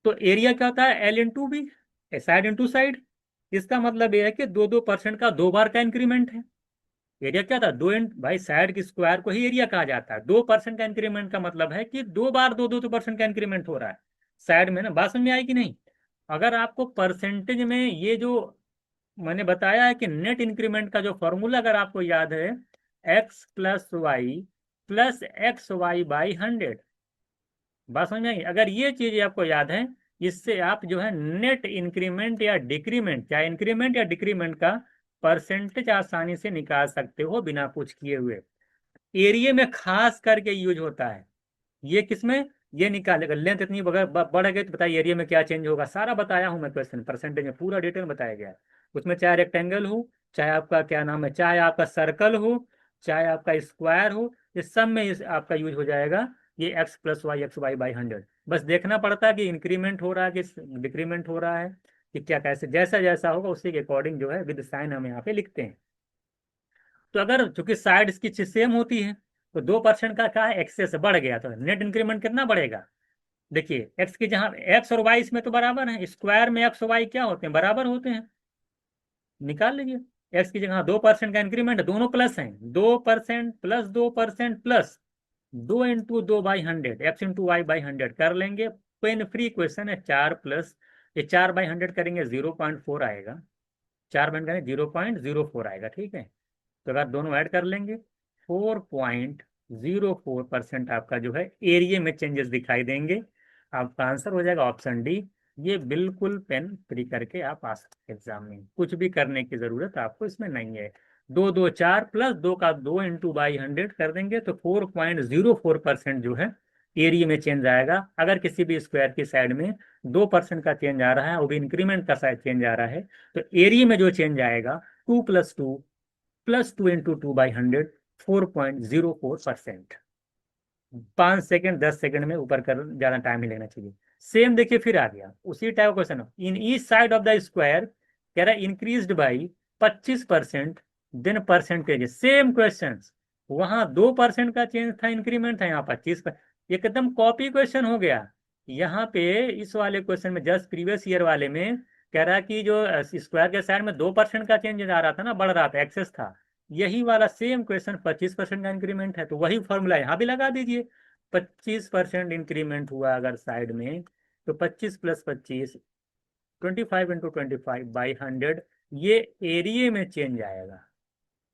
S1: तो एरिया क्या होता है L into B, side into side. इसका मतलब यह है कि 2-2% का 2 बार का इंक्रीमेंट है। एरिया क्या था, भाई साइड के स्क्वायर को ही एरिया कहा जाता है। 2% का इंक्रीमेंट का मतलब है कि 2 बार 2-2% का इंक्रीमेंट हो रहा है साइड में ना। बात समझ में आई कि नहीं। अगर आपको परसेंटेज में ये जो मैंने बताया है कि नेट इंक्रीमेंट का जो फॉर्मूला अगर आपको याद है, x+y+xy/100। बात समझ में आई। अगर ये चीज आपको याद है, इससे आप जो है नेट इंक्रीमेंट या डिक्रीमेंट, चाहे इंक्रीमेंट या डिक्रीमेंट का परसेंटेज आसानी से निकाल सकते हो बिना कुछ किए हुए। एरिया में खास करके यूज होता है ये, किसमें, ये निकालेगा लेंथ इतनी बढ़ गई तो बताइए एरिया में क्या चेंज होगा। सारा बताया हूं मैं क्वेश्चन, परसेंटेज में पूरा डिटेल बताया गया है। उसमें चाहे रेक्टेंगल हो, चाहे आपका क्या नाम है, चाहे आपका सर्कल हो, चाहे आपका स्क्वायर हो, इस सब में इस आपका यूज हो जाएगा ये x+y/100। बस देखना पड़ता है कि इंक्रीमेंट हो रहा है कि डिक्रीमेंट हो रहा है, कि क्या कैसे, जैसा जैसा होगा उसी के अकॉर्डिंग जो है विद साइन हम यहाँ पे लिखते हैं। तो अगर चूंकि साइड इसकी सेम होती है तो 2% का क्या है, एक्सेस बढ़ गया तो नेट इंक्रीमेंट कितना बढ़ेगा। देखिए एक्स की जहां एक्स और वाई इसमें तो बराबर है, स्क्वायर में एक्स और वाई क्या होते हैं, बराबर होते हैं। निकाल लीजिए। एक्स की जगह 2% का इंक्रीमेंट, दोनों प्लस हैं, 2% प्लस 2% प्लस 2 × 2/100, x × y/100 कर लेंगे। पेन फ्री क्वेश्चन है। 4 ये 4/100 करेंगे 0.4 आएगा, 0.04 आएगा, ठीक है। तो अगर दोनों ऐड कर लेंगे 4.04% आपका जो है एरिया में चेंजेस दिखाई देंगे। आपका आंसर हो जाएगा ऑप्शन डी। ये बिल्कुल पेन फ्री करके आप आ सकते हैं एग्जाम में, कुछ भी करने की जरूरत आपको इसमें नहीं है। 2 2 4 प्लस 2 का 2 × 2/100 कर देंगे तो 4.04% जो है एरिया में चेंज आएगा। अगर किसी भी स्क्वायर की साइड में 2% का चेंज आ रहा है, वो भी इंक्रीमेंट का साइड चेंज आ रहा है, तो एरिया में जो चेंज आएगा 2+2 + 2 × 2/100, 4.04%। 5 सेकेंड 10 सेकेंड में ऊपर कर, ज्यादा टाइम नहीं लेना चाहिए। सेम देखिए फिर आ गया उसी type question, in each side of the square कह रहा है increased by 25%, then percentage same question. वहां 2% का चेंज था, इंक्रीमेंट था, यहाँ 25%। एकदम कॉपी क्वेश्चन हो गया। यहाँ पे इस वाले क्वेश्चन में जस्ट प्रीवियस ईयर वाले में कह रहा है कि जो स्क्वायर के साइड में 2% का चेंज आ रहा था ना, बढ़ रहा था, एक्सेस था। यही वाला सेम क्वेश्चन 25% का इंक्रीमेंट है, तो वही फॉर्मूला यहाँ भी लगा दीजिए। 25% इंक्रीमेंट हुआ अगर साइड में, तो 25 + 25, 25 × 25/100, ये एरिया में चेंज आएगा।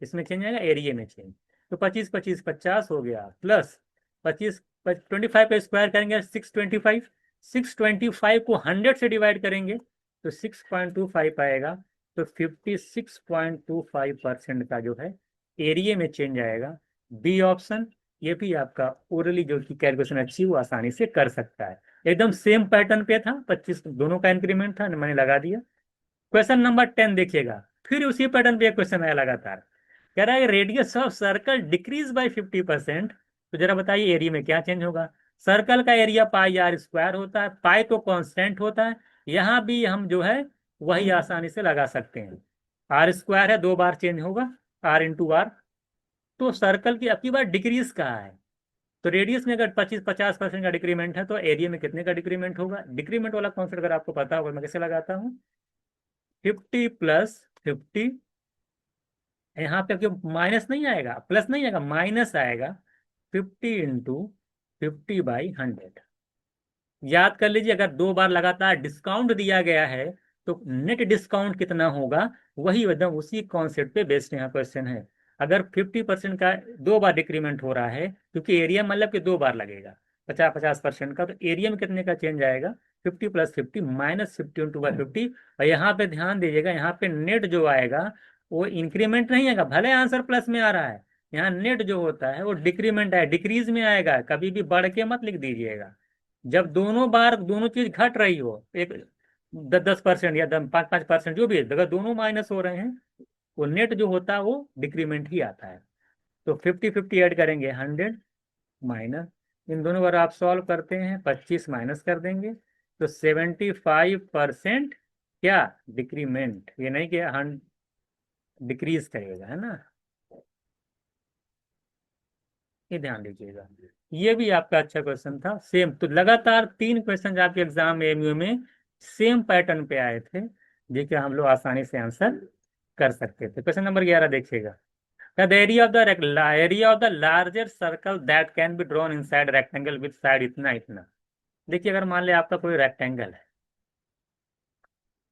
S1: इसमें चेंज आएगा एरिया में चेंज। तो 25 25 50 हो गया, प्लस 25 25 का स्क्वायर करेंगे 625, 625 को 100 से डिवाइड करेंगे तो 6.25 आएगा। तो 56.25% का जो है एरिया में चेंज आएगा। B option. ये भी आपका ओरली जो की कैलकुलेशन अच्छी वो आसानी से कर सकता है। एकदम सेम पैटर्न पे था, 25 दोनों का इंक्रीमेंट था, मैंने लगा दिया। क्वेश्चन नंबर 10 देखिएगा, फिर उसी पैटर्न पे एक क्वेश्चन आया लगातार। कह रहा है radius of circle decrease by 50%। तो जरा बताइए एरिया में क्या चेंज होगा। सर्कल का एरिया πr² होता है, पाई तो कांस्टेंट होता है। यहाँ भी हम जो है वही आसानी से लगा सकते हैं। r² है, 2 बार चेंज होगा, r × r। तो सर्कल की अब की बार डिक्रीज कहा है, तो रेडियस में अगर 25 50% का डिक्रीमेंट है तो एरिया में कितने का डिक्रीमेंट होगा। डिक्रीमेंट वाला कॉन्सेप्ट अगर आपको पता होगा, मैं कैसे लगाता हूँ, 50 + 50, यहाँ पे क्यों माइनस नहीं आएगा, प्लस नहीं आएगा, माइनस आएगा, 50 × 50/100। याद कर लीजिए, अगर 2 बार लगातार डिस्काउंट दिया गया है तो नेट डिस्काउंट कितना होगा, वही एकदम उसी कॉन्सेप्ट पे बेस्ड यहाँ क्वेश्चन है। अगर 50% का 2 बार डिक्रीमेंट हो रहा है, क्योंकि एरिया मतलब कि 2 बार लगेगा 50-50% का, तो एरिया में कितने का चेंज आएगा, 50 + 50 -50 × 2/50। और यहाँ पे ध्यान दीजिएगा, यहाँ पे नेट जो आएगा वो इंक्रीमेंट नहीं आएगा, भले आंसर प्लस में आ रहा है, यहाँ नेट जो होता है वो डिक्रीमेंट है, डिक्रीज में आएगा। कभी भी बढ़ के मत लिख दीजिएगा। जब दोनों बार दोनों चीज घट रही हो, एक 10-10% या 5-5%, जो भी है, अगर दोनों माइनस हो रहे हैं, वो नेट जो होता है वो डिक्रीमेंट ही आता है। तो 50-50 ऐड करेंगे 100 माइनस, इन दोनों बार आप सॉल्व करते हैं 25 माइनस कर देंगे, तो 75% क्या डिक्रीमेंट, ये नहीं कि डिक्रीज करेगा, है ना, ये ध्यान दीजिएगा। ये भी आपका अच्छा क्वेश्चन था, सेम। तो लगातार 3 क्वेश्चन आपके एग्जाम एमयू में सेम पैटर्न पे आए थे, जिसके हम लोग आसानी से आंसर कर सकते थे। क्वेश्चन नंबर 11 देखिएगा। The area of the larger circle that can be drawn inside rectangle with side इतना इतना। देखिए, अगर मान लिया आपका कोई रेक्टेंगल है,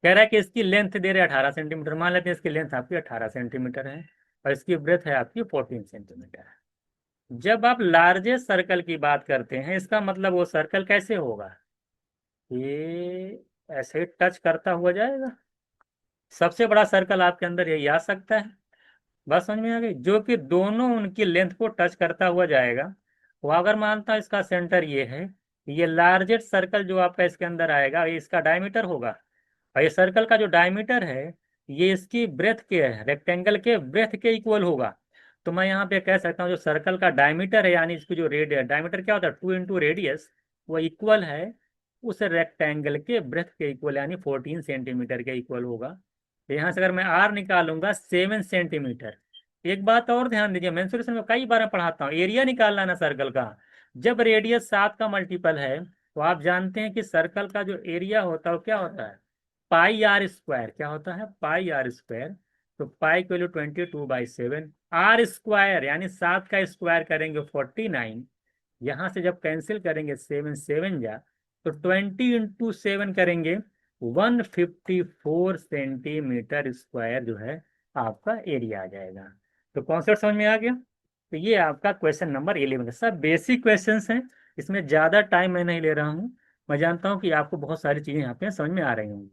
S1: कह रहा है कि इसकी लेंथ दे रहे 18 सेंटीमीटर, मान लेते हैं इसकी लेंथ आपकी 18 सेंटीमीटर है और इसकी ब्रेथ है आपकी 14 सेंटीमीटर है। जब आप लार्जेस्ट सर्कल की बात करते हैं, इसका मतलब वो सर्कल कैसे होगा, ये ऐसे टच करता हुआ जाएगा। सबसे बड़ा सर्कल आपके अंदर यही आ सकता है। बात समझ में आ गई, जो कि दोनों उनकी लेंथ को टच करता हुआ जाएगा। वो अगर मानता है इसका सेंटर ये है, ये लार्जेस्ट सर्कल जो आपका इसके अंदर आएगा, ये इसका डायमीटर होगा। और ये सर्कल का जो डायमीटर है, ये इसकी ब्रेथ के रेक्टेंगल के ब्रेथ के इक्वल होगा। तो मैं यहाँ पे कह सकता हूँ जो सर्कल का डायमीटर है, यानी इसकी जो रेडियस, डायमीटर क्या होता है 2 × रेडियस, वो इक्वल है उस रेक्टेंगल के ब्रेथ के इक्वल, यानी 14 सेंटीमीटर के इक्वल होगा। तो यहाँ से अगर मैं आर निकालूंगा 7 सेंटीमीटर। एक बात और ध्यान दीजिए, मेंसुरेशन में कई बार मैं पढ़ाता हूँ, एरिया निकालना ना सर्कल का। जब रेडियस 7 का मल्टीपल है, तो आप जानते हैं कि सर्कल का जो एरिया होता है वो क्या होता है, πr²। क्या होता है, πr²। तो पाई की वैल्यू 22/7, r² यानी 7 का स्क्वायर करेंगे 49। यहाँ से जब कैंसिल करेंगे 7 7 जा, तो 20 × 7 करेंगे 154 सेंटीमीटर स्क्वायर जो है आपका एरिया आ जाएगा। तो कॉन्सेप्ट समझ में आ गया। तो ये आपका क्वेश्चन नंबर 11 का, सब बेसिक क्वेश्चंस हैं, इसमें ज़्यादा टाइम मैं नहीं ले रहा हूँ। मैं जानता हूँ कि आपको बहुत सारी चीज़ें यहाँ पे समझ में आ रही होंगी।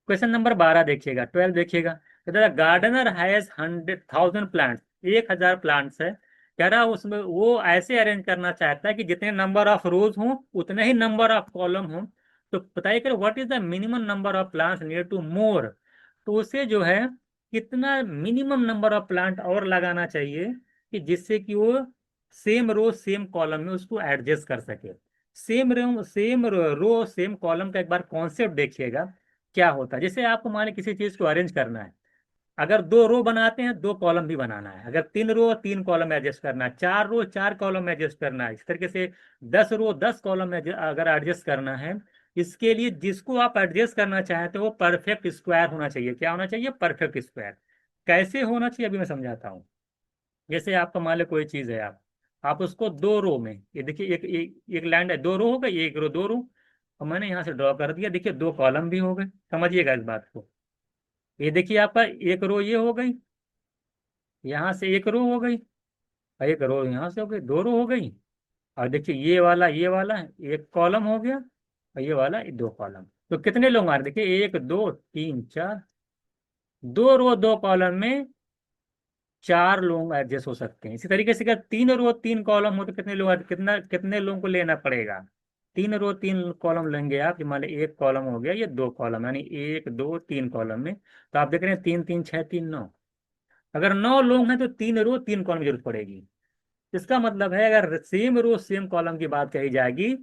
S1: क्वेश्चन नंबर 12 देखिएगा, 12 देखिएगा। गार्डनर हैज 100,000 प्लांट्स, 1000 प्लांट्स है। कह रहा है उसमें वो ऐसे अरेंज करना चाहता है कि जितने नंबर ऑफ रोज हों उतने ही नंबर ऑफ कॉलम हों। तो बताइए कि what is the minimum number of plants near to more. तो उसे जो है कितना मिनिमम नंबर ऑफ प्लांट और लगाना चाहिए कि जिससे कि वो सेम रो सेम कॉलम में उसको एडजस्ट कर सके। सेम रो सेम कॉलम का एक बार कॉन्सेप्ट देखिएगा क्या होता है। जैसे आपको मान लीजिए किसी चीज को अरेंज करना है, अगर 2 रो बनाते हैं 2 कॉलम भी बनाना है, अगर 3 रो 3 कॉलम एडजस्ट करना है, 4 रो 4 कॉलम एडजस्ट करना है, इस तरीके से 10 रो 10 कॉलम में अगर एडजस्ट करना है, इसके लिए जिसको आप एडजस्ट करना चाहते हो वो परफेक्ट स्क्वायर होना चाहिए। क्या होना चाहिए, परफेक्ट स्क्वायर। कैसे होना चाहिए अभी मैं समझाता हूँ। जैसे आपका मान लो कोई चीज है, आप उसको 2 रो में, ये देखिए एक लाइन है, 2 रो हो गई, 1 रो 2 रो, और मैंने यहाँ से ड्रॉ कर दिया, देखिए 2 कॉलम भी हो गए। समझिएगा इस बात को। ये देखिए आपका 1 रो ये हो गई, यहाँ से 1 रो हो गई, और 1 रो यहाँ से हो गई, 2 रो हो गई। और देखिए ये वाला 1 कॉलम हो गया, और ये वाला 2 कॉलम। तो कितने लोग आ रहे, देखिए 1 2 3 4, 2 रो 2 कॉलम में 4 लोग एडजस्ट हो सकते हैं। इसी तरीके से अगर 3 रो 3 कॉलम हो तो कितने लोग, कितने लोगों को लेना पड़ेगा, 3 रो 3 कॉलम लेंगे आप। मान लीजिए 1 कॉलम हो गया, ये 2 कॉलम, यानी 1 2 3 कॉलम में। तो आप देख रहे हैं 3 3 6 3 9, अगर 9 लोग हैं तो 3 रो 3 कॉलम की जरूरत पड़ेगी। इसका मतलब है अगर सेम रो सेम कॉलम की बात कही जाएगी,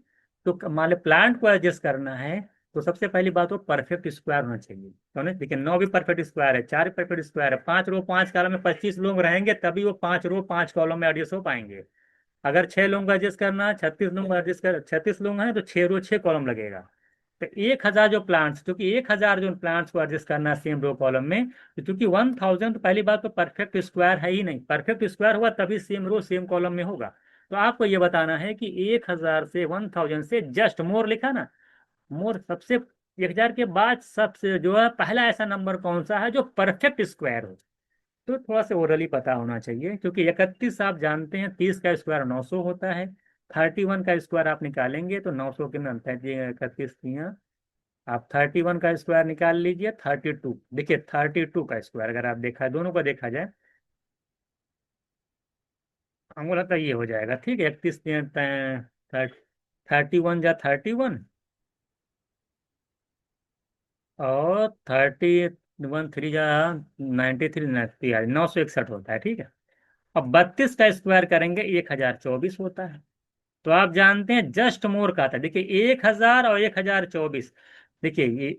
S1: तो मान लो प्लांट को एडजस्ट करना है, तो सबसे पहली बात वो परफेक्ट स्क्वायर होना चाहिए। तो नहीं, देखिए 9 भी परफेक्ट स्क्वायर है, 4 परफेक्ट स्क्वायर है, 5 रो 5 कॉलम में 25 लोग रहेंगे, तभी वो 5 रो 5 कॉलम में एडजस्ट हो पाएंगे। अगर 6 लोगों को एडजस्ट करना है, 36 लोग एडजस्ट कर, 36 लोग हैं तो 6 रो 6 कॉलम लगेगा। तो 1000 जो प्लांट्स, क्योंकि 1000 जो प्लांट्स को एडजस्ट करना है सेम रो कॉलम में, तो चूंकि 1000, तो पहली बात तो परफेक्ट स्क्वायर है ही नहीं। परफेक्ट स्क्वायर हुआ तभी सेम रो सेम कॉलम में होगा। तो आपको ये बताना है कि 1000 से 1000 से जस्ट मोर लिखा ना, मोर सबसे 1000 के बाद सबसे जो है पहला ऐसा नंबर कौन सा है जो परफेक्ट स्क्वायर हो। तो थोड़ा सा ओरली पता होना चाहिए, क्योंकि 31 आप जानते हैं 30 का स्क्वायर 900 होता है। 31 का स्क्वायर आप निकालेंगे तो 900 के में 31 दिया, आप 31 का स्क्वायर निकाल लीजिए 32। देखिए 32 का स्क्वायर अगर आप देखा दोनों को देखा जाए, हमको लगता है ये हो जाएगा ठीक है। 31 जा 31 और 961 होता है ठीक है। अब 32 का स्क्वायर करेंगे 1024 होता है। तो आप जानते हैं जस्ट मोर का था, देखिए 1000 और 1024, देखिए ये,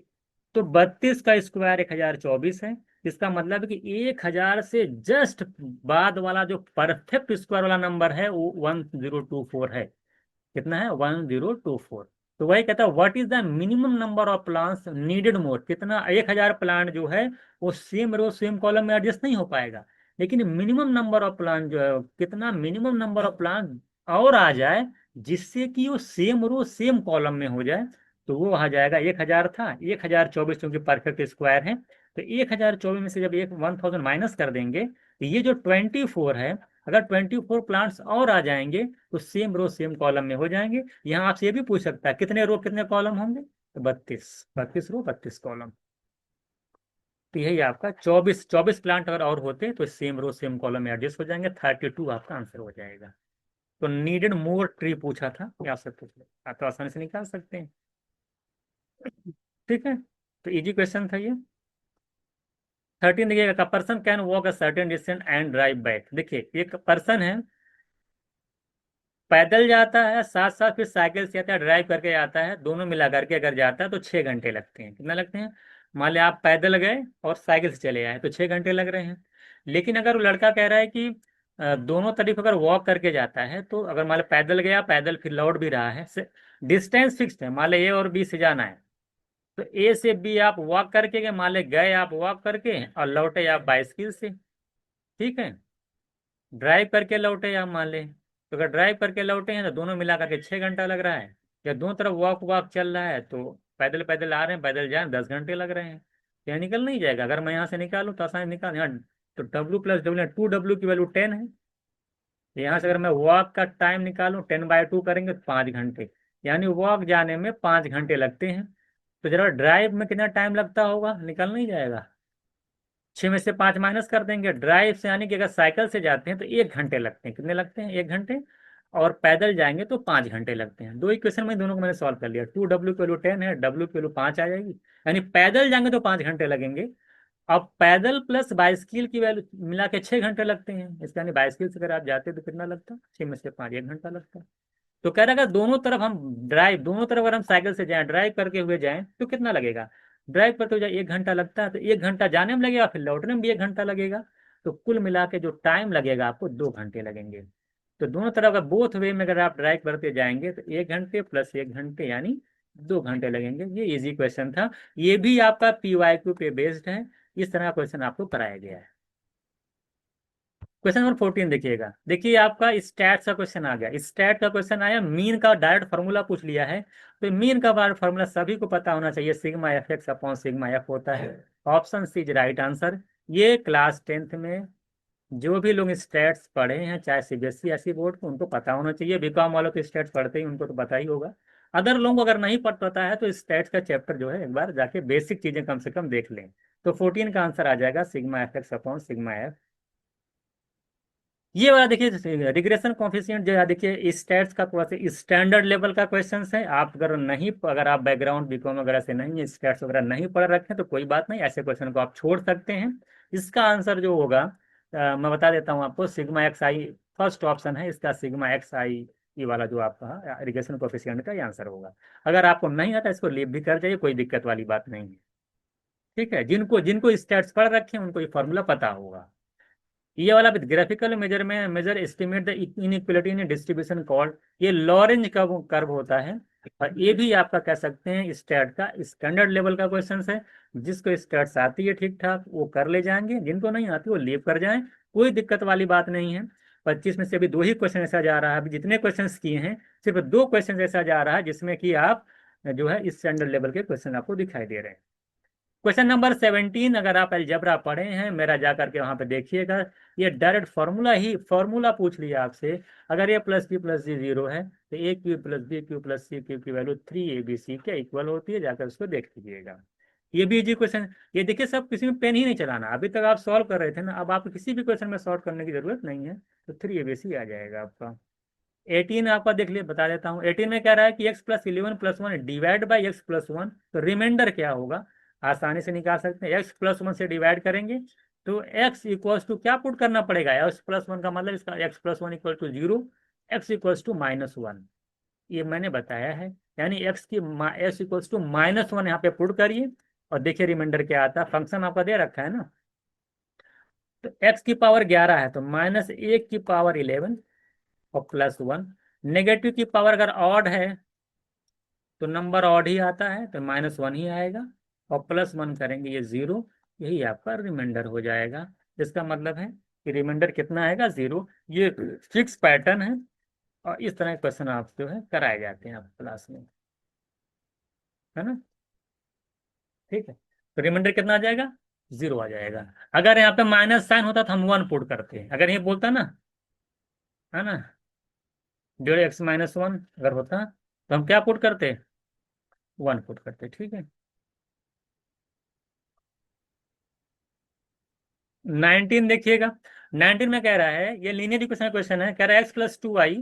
S1: तो 32 का स्क्वायर 1024 है। इसका मतलब है कि 1000 से जस्ट बाद वाला जो परफेक्ट स्क्वायर वाला नंबर है वो 1024 है। कितना है 1024। तो वही कहता है what is the minimum number of plants needed more, कितना 1000 प्लांट जो है वो सेम रो सेम कॉलम में एडजस्ट नहीं हो पाएगा, लेकिन मिनिमम नंबर ऑफ प्लांट जो है कितना मिनिमम नंबर ऑफ प्लांट और आ जाए जिससे कि वो सेम रो सेम कॉलम में हो जाए। तो वो आ जाएगा 1000 था 1024 क्योंकि परफेक्ट स्क्वायर है। तो 1024 में से जब एक 1000 माइनस कर देंगे तो ये जो 24 है, अगर 24 प्लांट्स और आ जाएंगे तो सेम रो सेम कॉलम में हो जाएंगे। यहाँ आपसे ये भी पूछ सकता है कितने रो कितने कॉलम होंगे, तो 32, 32 रो 32 कॉलम। तो यही आपका 24 प्लांट अगर और होते तो सेम रो सेम कॉलम में एडजस्ट हो जाएंगे। 32 आपका आंसर हो जाएगा। तो नीडेड मोर ट्री पूछा था, या आपसे पूछ ले आप तो आसानी से निकाल सकते हैं। ठीक है, तो इजी क्वेश्चन था ये। 13 देखिएगा, person can walk a certain distance and drive back. देखिए एक पर्सन है, पैदल जाता है साथ साथ फिर साइकिल से आता है ड्राइव करके आता है, दोनों मिला करके अगर जाता है तो 6 घंटे लगते हैं। कितना लगते हैं, मान लिया आप पैदल गए और साइकिल से चले आए तो 6 घंटे लग रहे हैं। लेकिन अगर वो लड़का कह रहा है कि दोनों तरफ अगर वॉक करके जाता है, तो अगर मान लिया पैदल गया पैदल फिर लौट भी रहा है, डिस्टेंस फिक्स्ड है, मान लिया ए और बी से जाना है, तो ए से बी आप वॉक करके गए, मान लिया गए आप वॉक करके और लौटे आप बाइसिकल से। ठीक है, ड्राइव करके लौटे आप मान ले, तो अगर ड्राइव करके लौटे हैं तो दोनों मिला करके 6 घंटा लग रहा है। या दोनों तरफ वॉक वॉक चल रहा है तो पैदल पैदल आ रहे हैं पैदल जाए 10 घंटे लग रहे हैं। यहाँ निकल नहीं जाएगा, अगर मैं यहाँ से निकालूँ तो आसानी निकाल यहाँ, तो W+W 2W की वैल्यू 10 है। यहाँ से अगर मैं वॉक का टाइम निकालूं 10/2 करेंगे तो 5 घंटे, यानी वॉक जाने में 5 घंटे लगते हैं। तो जरा ड्राइव में कितना टाइम लगता होगा, निकल नहीं जाएगा। 6 में से 5 माइनस कर देंगे, ड्राइव से यानी कि अगर साइकिल से जाते हैं तो 1 घंटे लगते हैं। कितने लगते हैं, 1 घंटे। और पैदल जाएंगे तो 5 घंटे लगते हैं। दो इक्वेशन में दोनों को मैंने सॉल्व कर लिया। 2W की वैल्यू 10 है, W की वैल्यू 5 आ जाएगी, यानी पैदल जाएंगे तो 5 घंटे लगेंगे। अब पैदल प्लस बाइसिकल की वैल्यू मिला के 6 घंटे लगते हैं, इसका यानी बाइसिकल से अगर आप जाते तो कितना लगता, 6 में से 5 1 घंटा लगता। तो कह रहा है अगर दोनों तरफ हम ड्राइव, दोनों तरफ अगर हम साइकिल से जाएं ड्राइव करके हुए जाएं तो कितना लगेगा, ड्राइव करते हुए जाए 1 घंटा लगता है, तो 1 घंटा जाने में लगेगा फिर लौटने में भी 1 घंटा लगेगा। तो कुल मिला के जो टाइम लगेगा आपको 2 घंटे लगेंगे। तो दोनों तरफ अगर बोथ वे में अगर आप ड्राइव करते जाएंगे तो 1 घंटे प्लस 1 घंटे यानी 2 घंटे लगेंगे। ये इजी क्वेश्चन था, ये भी आपका PYQ पे बेस्ड है। इस तरह का क्वेश्चन आपको कराया गया है। क्वेश्चन नंबर 14 देखिएगा, देखिए आपका स्टैट का क्वेश्चन आ गया। स्टैट का क्वेश्चन आया, मीन का डायरेक्ट फार्मूला पूछ लिया है। तो मीन का डायरेक्ट फार्मूला सभी को पता होना चाहिए, sigma FX upon sigma F होता है। Option C is right answer. ये क्लास 10th में जो भी लोग स्टैट्स पढ़े हैं चाहे CBSE ऐसी बोर्ड को, उनको पता होना चाहिए। बीकॉम वालों तो स्टैट्स पढ़ते ही उनको तो पता ही होगा। अदर लोगों को अगर नहीं पता है तो स्टैट्स का चैप्टर जो है एक बार जाके बेसिक चीजें कम से कम देख लें। तो 14 का आंसर आ जाएगा sigma FX upon sigma F। ये वाला देखिए रिग्रेशन कॉफिशिएंट जो है, देखिए स्टैट्स का थोड़ा सा स्टैंडर्ड लेवल का क्वेश्चन है। आप अगर नहीं, अगर आप बैकग्राउंड बीकॉम वगैरह से नहीं है, स्टैट्स वगैरह नहीं पढ़ रखे तो कोई बात नहीं, ऐसे क्वेश्चन को आप छोड़ सकते हैं। इसका आंसर जो होगा मैं बता देता हूँ आपको, सिग्मा एक्स आई फर्स्ट ऑप्शन है इसका, सिग्मा XI ये वाला जो आपका रिग्रेशन कॉफिशिएंट का ये आंसर होगा। अगर आपको नहीं आता इसको लीव भी कर जाइए, कोई दिक्कत वाली बात नहीं है। ठीक है, जिनको जिनको स्टैट्स पढ़ रखे हैं उनको ये फॉर्मूला पता होगा। ये वाला ग्राफिकल मेजर में measure estimate the inequality in distribution called, ये लॉरेंज कर्व कर्व होता है। और ये भी आपका कह सकते हैं स्टैट का स्टैंडर्ड लेवल का क्वेश्चन है। जिसको स्टैट्स आती है ठीक ठाक वो कर ले जाएंगे, जिनको नहीं आती वो लीव कर जाएं, कोई दिक्कत वाली बात नहीं है। 25 में से अभी 2 ही क्वेश्चन ऐसा जा रहा है, अभी जितने क्वेश्चन किए हैं सिर्फ 2 क्वेश्चन ऐसा जा रहा है जिसमें कि आप जो है इस स्टैंडर्ड लेवल के क्वेश्चन आपको दिखाई दे रहे हैं। क्वेश्चन नंबर 17, अगर आप अलजेब्रा पढ़े हैं, मेरा जा करके वहां पे देखिएगा, ये डायरेक्ट फॉर्मूला पूछ लिया आपसे। अगर ये प्लस बी जीरो है तो A cube plus B cube plus C cube की वैल्यू 3 ABC के इक्वल होती है, जाकर उसको देख लीजिएगा। ये भी इजी क्वेश्चन। ये देखिए, सब किसी में पेन ही नहीं चलाना, अभी तक आप सॉल्व कर रहे थे ना, अब आपको किसी भी क्वेश्चन में सॉल्व करने की जरूरत नहीं है। तो 3 ABC आ जाएगा आपका। 18 आपका देख लिए, बता देता हूँ। 18 में कह रहा है कि x+11+1 डिवाइड बाई x+1, तो रिमाइंडर क्या होगा, आसानी से निकाल सकते हैं। x+1 से डिवाइड करेंगे तो x इक्वल्स टू क्या पुट करना पड़ेगा, x+1 का मतलब इसका x+1 equal to 0, x equals to -1, ये मैंने बताया है। यानी x इक्वल्स टू -1 यहाँ पे पुट करिए, और देखिए रिमाइंडर क्या आता है। फंक्शन आपका दे रखा है ना, तो x की पावर 11 है तो -1 की पावर 11 और +1। नेगेटिव की पावर अगर ऑड है तो नंबर ऑड ही आता है, तो -1 ही आएगा, और +1 करेंगे ये 0, यही आपका रिमाइंडर हो जाएगा। इसका मतलब है कि रिमाइंडर कितना आएगा, 0। ये फिक्स पैटर्न है, और इस तरह के क्वेश्चन आप जो है कराए जाते हैं आप क्लास में, है ना। ठीक है, तो रिमाइंडर कितना आ जाएगा, 0 आ जाएगा। अगर यहाँ पे माइनस साइन होता तो हम 1 पुट करते, अगर ये बोलता ना, है ना, 0x-1 अगर होता तो हम क्या पुट करते, 1 पुट करते। ठीक है। 19 देखिएगा। 19 में कह रहा है, ये लीनियर इक्वेशन क्वेश्चन है, कह रहा है x+2y,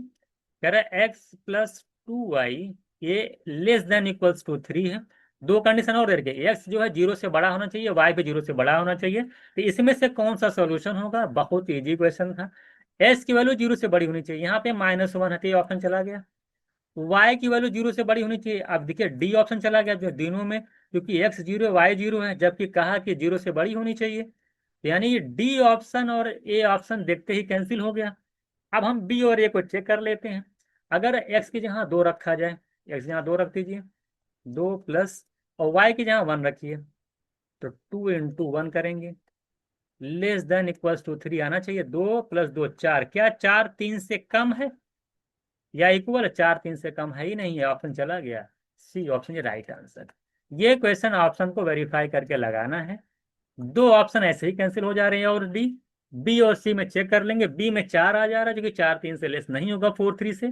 S1: कह रहा है x+2y ये लेस देन इक्वल्स टू 3 है। दो कंडीशन और दे रखे, x जो है 0 से बड़ा होना चाहिए, y भी 0 से बड़ा होना चाहिए। तो इसमें से कौन सा सोल्यूशन होगा, बहुत इजी क्वेश्चन था। s की वैल्यू 0 से बड़ी होनी चाहिए, यहाँ पे -1 है तो ये ऑप्शन चला गया। y की वैल्यू 0 से बड़ी होनी चाहिए, अब देखिए डी ऑप्शन चला गया जो दिनों में, क्योंकि x 0 y 0 है, जबकि कहा कि 0 से बड़ी होनी चाहिए। यानी डी ऑप्शन और ए ऑप्शन देखते ही कैंसिल हो गया। अब हम बी और ए को चेक कर लेते हैं। अगर एक्स की जगह 2 रखा जाए, एक्स की जगह 2 रख दीजिए, 2 प्लस, और वाई की जगह 1 रखिए, तो 2 × 1 करेंगे, लेस देन इक्वल्स टू 3 आना चाहिए। 2 + 2 4, क्या 4 3 से कम है या इक्वल, 4 3 से कम है ही नहीं है, ऑप्शन चला गया। सी ऑप्शन ये राइट आंसर। ये क्वेश्चन ऑप्शन को वेरीफाई करके लगाना है। दो ऑप्शन ऐसे ही कैंसिल हो जा रहे हैं, और डी, बी और सी में चेक कर लेंगे। बी में 4 आ जा रहा है जो कि 4 3 से लेस नहीं होगा, 4 3 से,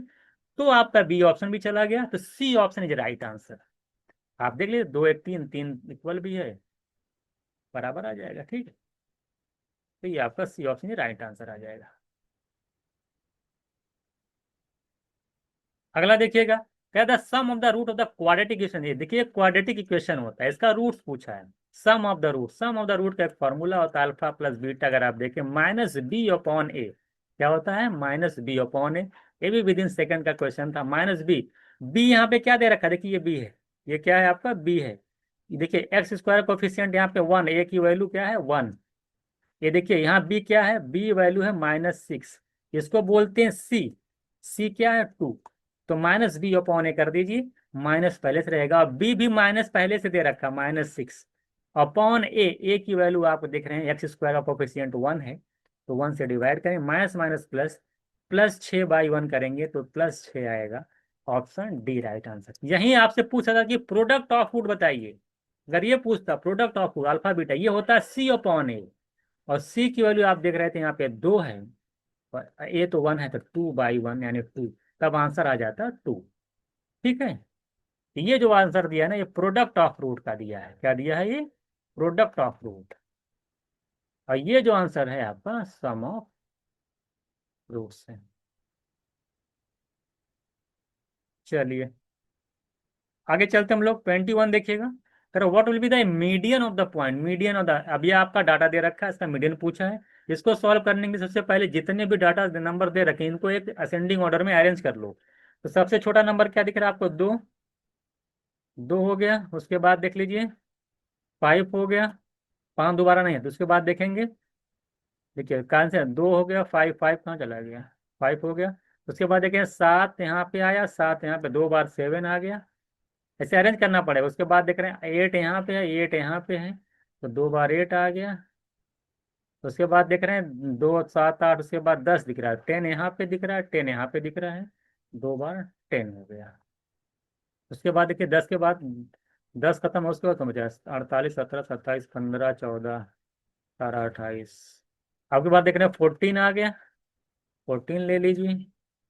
S1: तो आपका बी ऑप्शन भी चला गया, तो C option is right answer. आप देख लीजिए, 2 1 3 3 इक्वल भी है, बराबर आ जाएगा। ठीक है, तो ये आपका सी ऑप्शन राइट आंसर आ जाएगा। अगला देखिएगा, कहता है sum of the root of the quadratic equation. ये देखिए क्वाड्रेटिक इक्वेशन होता है, इसका रूट्स पूछा है। सम ऑफ द रूट का एक फॉर्मूला होता है अल्फा प्लस बीटा, अगर आप देखें -b/a, क्या होता है, -b/a। ये भी विद इन सेकंड का क्वेश्चन था, -b। b यहाँ पे क्या दे रखा है, देखिए ये b है, ये क्या है आपका b है। ये देखिए x² कोफिशियंट यहाँ पे 1, a की वैल्यू क्या है 1। ये देखिए यहाँ b क्या है, b वैल्यू है -6, इसको बोलते हैं c क्या है 2, तो -b/a कर दीजिए, माइनस पहले से रहेगा, और b भी माइनस पहले से दे रखा -6 अपॉन a की वैल्यू आप देख रहे हैं x² का कोफिशियंट 1 है, तो 1 से डिवाइड करें, माइनस माइनस प्लस, +6/1 करेंगे तो +6 आएगा। Option D right answer. यही आपसे पूछा था कि प्रोडक्ट ऑफ फूड बताइए, अगर ये पूछता product of food alpha beta, ये होता है c/a, और सी की वैल्यू आप देख रहे थे यहाँ पे 2 है, और ए तो 1 है, तो 2/1 यानी 2, तब आंसर आ जाता 2। ठीक है, तो ये जो आंसर दिया है ना, ये प्रोडक्ट ऑफ रूट का दिया है, क्या दिया है ये, प्रोडक्ट ऑफ रूट। और ये जो आंसर है आपका सम ऑफ रूट्स है। चलिए आगे चलते हम लोग। 21 देखिएगा, करो what will be the median of the point, median of the, अब ये आपका डाटा दे रखा है, इसका मीडियन पूछा है। इसको सॉल्व करने के सबसे पहले जितने भी डाटा नंबर दे रखे हैं, इनको एक असेंडिंग ऑर्डर में अरेंज कर लो। तो सबसे छोटा नंबर क्या दिख रहा है आपको, 2, 2 हो गया। उसके बाद देख लीजिए 5 हो गया, 5 दोबारा नहीं है, तो उसके बाद देखेंगे, देखिए कहाँ से 2 हो गया, 5 5 कहाँ चला गया, 5 हो गया। उसके बाद देखें 7 यहाँ पे आया, 7 यहाँ पे 2 बार 7 आ गया, ऐसे अरेंज करना पड़ेगा। उसके बाद देख रहे हैं 8 यहाँ पे है, 8 यहाँ पे है, तो 2 बार 8 आ गया। उसके बाद देख रहे हैं 2 7 8, उसके बाद 10 दिख रहा है, 10 यहाँ पे दिख रहा है, 10 यहाँ पे दिख रहा है, 2 बार 10 हो गया। उसके बाद देखिए 10 के बाद 10 खत्म हो, उसके बाद कम बचा 48, 17, 27, 15, 14, 18, 28। आपके बाद देख रहे हैं 14 आ गया, 14 ले लीजिए।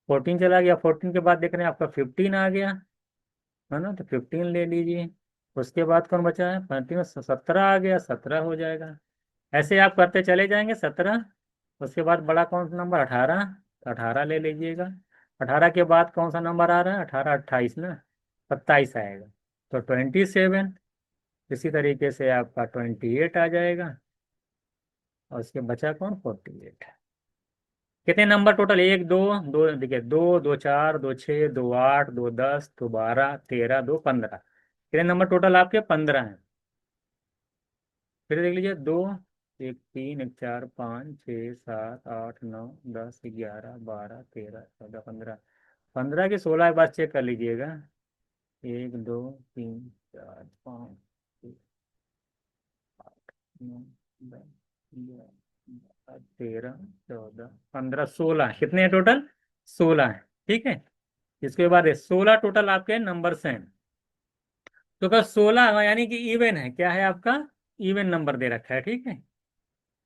S1: 14 चला गया, 14 के बाद देख रहे हैं आपका 15 आ गया, है ना, तो 15 ले लीजिए। उसके बाद कौन बचा है 35 में, 17 आ गया, 17 हो जाएगा। ऐसे आप करते चले जाएंगे 17। उसके बाद बड़ा कौन सा नंबर 18, तो 18 ले लीजिएगा। 18 के बाद कौन सा नंबर आ रहा है 18, 28 ना, 27 आएगा, तो 27। इसी तरीके से आपका 28 आ जाएगा, और उसके बचा कौन 48। कितने नंबर टोटल, एक दो, दो देखिए, दो, दो चार, दो छः, दो आठ, दो 10, दो 12, 13, दो 15। कितने नंबर टोटल आपके 15 हैं। फिर देख लीजिए, दो, एक तीन, एक चार, पाँच, छः, सात, आठ, नौ, 10, 11, 12, 13, 14, 15। 15 की 16 एक बार चेक कर लीजिएगा। एक, दो, तीन, चार, पाँच, छः, आठ, नौ, 10, 11, 12, 13, 14, 15, 16, कितने हैं टोटल 16 है। ठीक है। इसके बाद 16 टोटल आपके नंबर्स हैं। तो अगर 16 यानी कि इवन है, क्या है आपका इवन नंबर दे रखा है। ठीक है।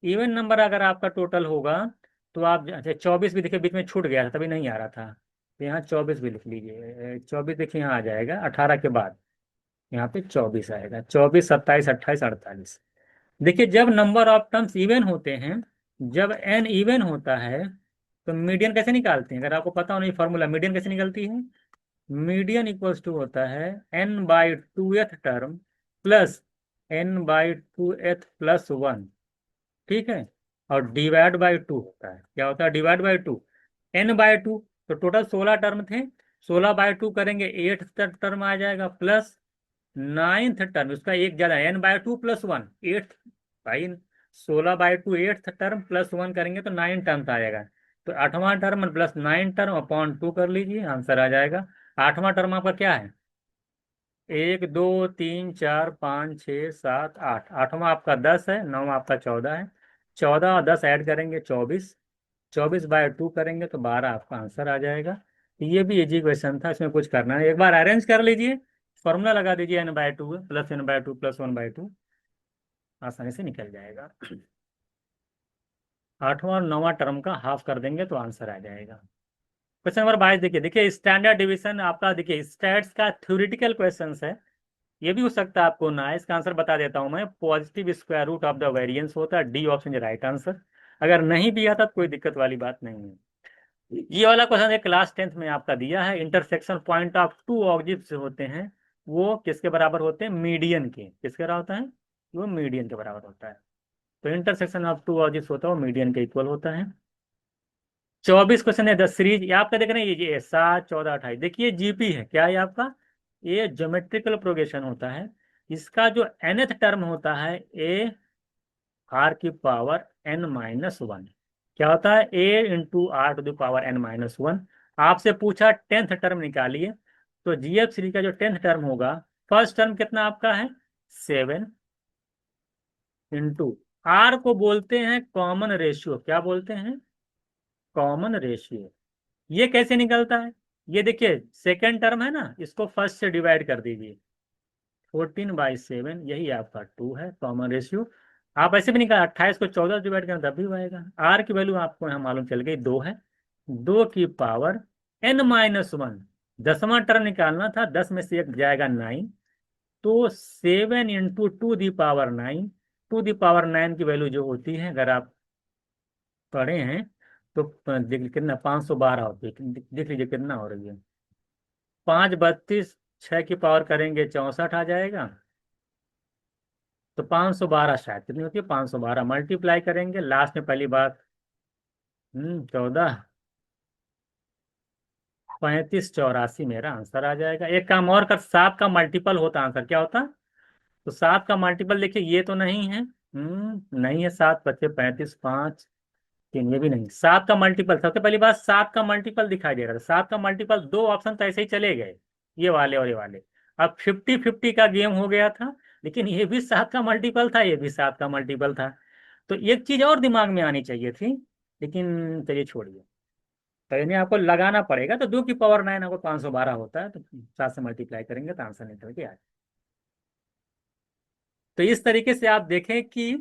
S1: इवन नंबर अगर आपका टोटल होगा, तो आप अच्छा 24 भी देखिए बीच में छूट गया था तभी नहीं आ रहा था, तो यहाँ 24 भी लिख लीजिए। 24 देखिए यहाँ आ जाएगा 18 के बाद, यहाँ पे 24 आएगा। 24, 27, 28, 48। देखिए जब नंबर ऑफ टर्म्स इवन होते हैं, जब एन इवन होता है, तो मीडियन कैसे निकालते हैं, अगर आपको पता हो नहीं फॉर्मूला, मीडियन कैसे निकलती है। मीडियन इक्वल्स टू होता है n/2th टर्म प्लस n/2th+1। ठीक है। और डिवाइड बाई टू होता है, क्या होता है डिवाइड बाई टू, n/2। तो टोटल 16 टर्म थे, 16/2 करेंगे 8th टर्म आ जाएगा, प्लस 9th टर्म, उसका एक ज्यादा, n/2+1, 8th भाई, 16/2 8th टर्म +1 करेंगे तो 9 टर्म आ जाएगा। तो 8वां टर्म प्लस 9 टर्म अपॉन 2 कर लीजिए, आंसर आ जाएगा। 8वां टर्म आपका क्या है, 1, 2, 3, 4, 5, 6, 7, 8। 8वां आपका 10 है, 9वां आपका 14 है। 14 और 10 ऐड करेंगे 24, 24/2 करेंगे तो 12 आपका आंसर आ जाएगा। तो ये भी इजी क्वेश्चन था, इसमें कुछ करना है, एक बार अरेंज कर लीजिए, फॉर्मूला लगा दीजिए n/2 प्लस n/2 प्लस 1/2, आसानी से निकल जाएगा। 8वां और 9वां टर्म का हाफ कर देंगे तो आंसर आ जाएगा। क्वेश्चन नंबर 22 देखिए, स्टैंडर्ड डिवीजन आपका, देखिए स्टैट्स का थ्योरेटिकल क्वेश्चन है, ये भी हो सकता है आपको ना आए। इसका आंसर बता देता हूं मैं, positive square root of the variance होता है, डी ऑप्शन राइट आंसर। अगर नहीं भी आता तो कोई दिक्कत वाली बात नहीं है। ये वाला क्वेश्चन एक क्लास 10th में आपका दिया है, intersection point of two objects होते हैं, वो किसके बराबर होते हैं, मीडियन के। किसके बराबर होता है, वो मीडियन के बराबर होता है। तो इंटरसेक्शन ऑफ टू ऑब्जेक्ट्स होता है वो मीडियन के इक्वल होता है। 24 क्वेश्चन है, द सीरीज, ये आपका देख रहे हैं, ये 7, 14, 28, देखिए जीपी है, क्या है आपका, ये ज्योमेट्रिकल प्रोग्रेशन होता है। इसका जो nth टर्म होता है a r⁻n−1, क्या होता है a × r⁻n−1। आपसे पूछा 10th टर्म निकालिए, तो जीएफ सीरीज का जो 10th टर्म होगा, फर्स्ट टर्म कितना आपका है 7 इंटू, आर को बोलते हैं कॉमन रेशियो, क्या बोलते हैं कॉमन रेशियो। ये कैसे निकलता है, ये देखिए सेकेंड टर्म है ना, इसको फर्स्ट से डिवाइड कर दीजिए, 14/7, यही आपका 2 है कॉमन रेशियो। आप ऐसे भी निकाल, 28 को 14 से डिवाइड करें तब भी आएगा। आर की वैल्यू आपको यहाँ मालूम चल गई 2 है, 2 की पावर n-1। 10वां टर्म निकालना था, 10 में से एक जाएगा 9, तो 7 इंटू 2⁹, 2⁹ की वैल्यू जो होती है, अगर आप पढ़े हैं तो देख कितना 512 होती है, देख लीजिए कितना हो रही है, 5 32, 6 की पावर करेंगे 64 आ जाएगा, तो 512 शायद कितनी होती है 512, मल्टीप्लाई करेंगे लास्ट में पहली बात 14, 3584 मेरा आंसर आ जाएगा। एक काम और कर, 7 का मल्टीपल होता आंसर क्या होता, तो 7 का मल्टीपल देखिए, ये तो नहीं है, नहीं है, 7 बच्चे 35, 5, 3, ये भी नहीं। 7 का मल्टीपल, सबसे पहली बात 7 का मल्टीपल दिखाई दे रहा था, 7 का मल्टीपल, दो ऑप्शन तो ऐसे ही चले गए, ये वाले और ये वाले। अब 50-50 का गेम हो गया था, लेकिन ये भी 7 का मल्टीपल था, ये भी 7 का मल्टीपल था। तो एक चीज और दिमाग में आनी चाहिए थी, लेकिन चलिए छोड़िए। तो इन्हें आपको लगाना पड़ेगा, तो 2 की पावर 9 आपको 512 होता है, तो 7 से मल्टीप्लाई करेंगे तो आंसर निकल के आ जाए। तो इस तरीके से आप देखें कि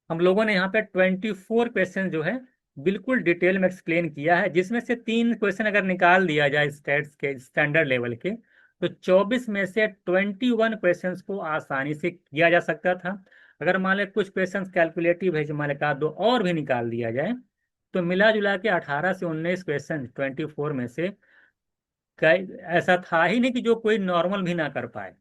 S1: हम लोगों ने यहाँ पे 24 क्वेश्चन जो है बिल्कुल डिटेल में एक्सप्लेन किया है, जिसमें से 3 क्वेश्चन अगर निकाल दिया जाए स्टेट्स के स्टैंडर्ड लेवल के, तो 24 में से 21 क्वेश्चन को आसानी से किया जा सकता था। अगर मान लें कुछ क्वेश्चन कैलकुलेटिव है, जो मान लें दो और भी निकाल दिया जाए, तो मिला जुला के 18 से 19 क्वेश्चन 24 में से ऐसा था ही नहीं कि जो कोई नॉर्मल भी ना कर पाए।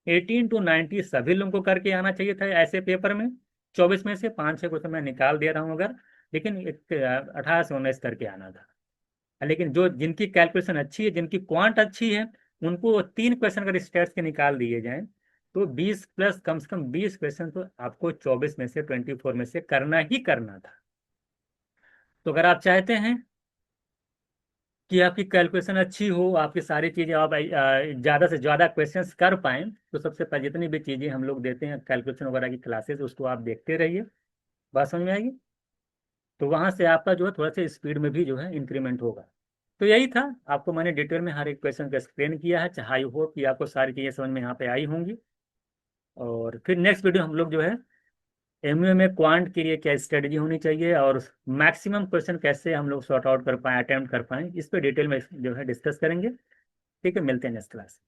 S1: 18 to 90 सभी लोगों को करके आना चाहिए था ऐसे पेपर में। 24 में से 5-6 क्वेश्चन मैं निकाल दे रहा हूँ अगर, लेकिन 18 से 19 करके आना था। लेकिन जो जिनकी कैलकुलेशन अच्छी है, जिनकी क्वांट अच्छी है, उनको 3 क्वेश्चन अगर स्टेट्स के निकाल दिए जाएं, तो 20 प्लस कम से कम 20 क्वेश्चन तो आपको 24 में से 24 में से करना ही करना था। तो अगर आप चाहते हैं कि आपकी कैलकुलेशन अच्छी हो, आपकी सारी चीज़ें आप ज़्यादा से ज़्यादा क्वेश्चंस कर पाएँ, तो सबसे पहले जितनी भी चीज़ें हम लोग देते हैं कैलकुलेशन वगैरह की क्लासेस, उसको आप देखते रहिए। बात समझ में आएगी? तो वहाँ से आपका जो है थोड़ा सा स्पीड में भी जो है इंक्रीमेंट होगा। तो यही था, आपको मैंने डिटेल में हर एक क्वेश्चन का एक्सप्लेन किया है। आई होप कि आपको सारी चीज़ें समझ में यहाँ पे आई होंगी। और फिर नेक्स्ट वीडियो हम लोग जो है एमयूए में क्वांट के लिए क्या स्ट्रेटजी होनी चाहिए, और मैक्सिमम क्वेश्चन कैसे हम लोग सॉर्ट आउट कर पाएँ, अटेम्प्ट कर पाएँ, इस पर डिटेल में जो है डिस्कस करेंगे। ठीक है, मिलते हैं नेक्स्ट क्लास।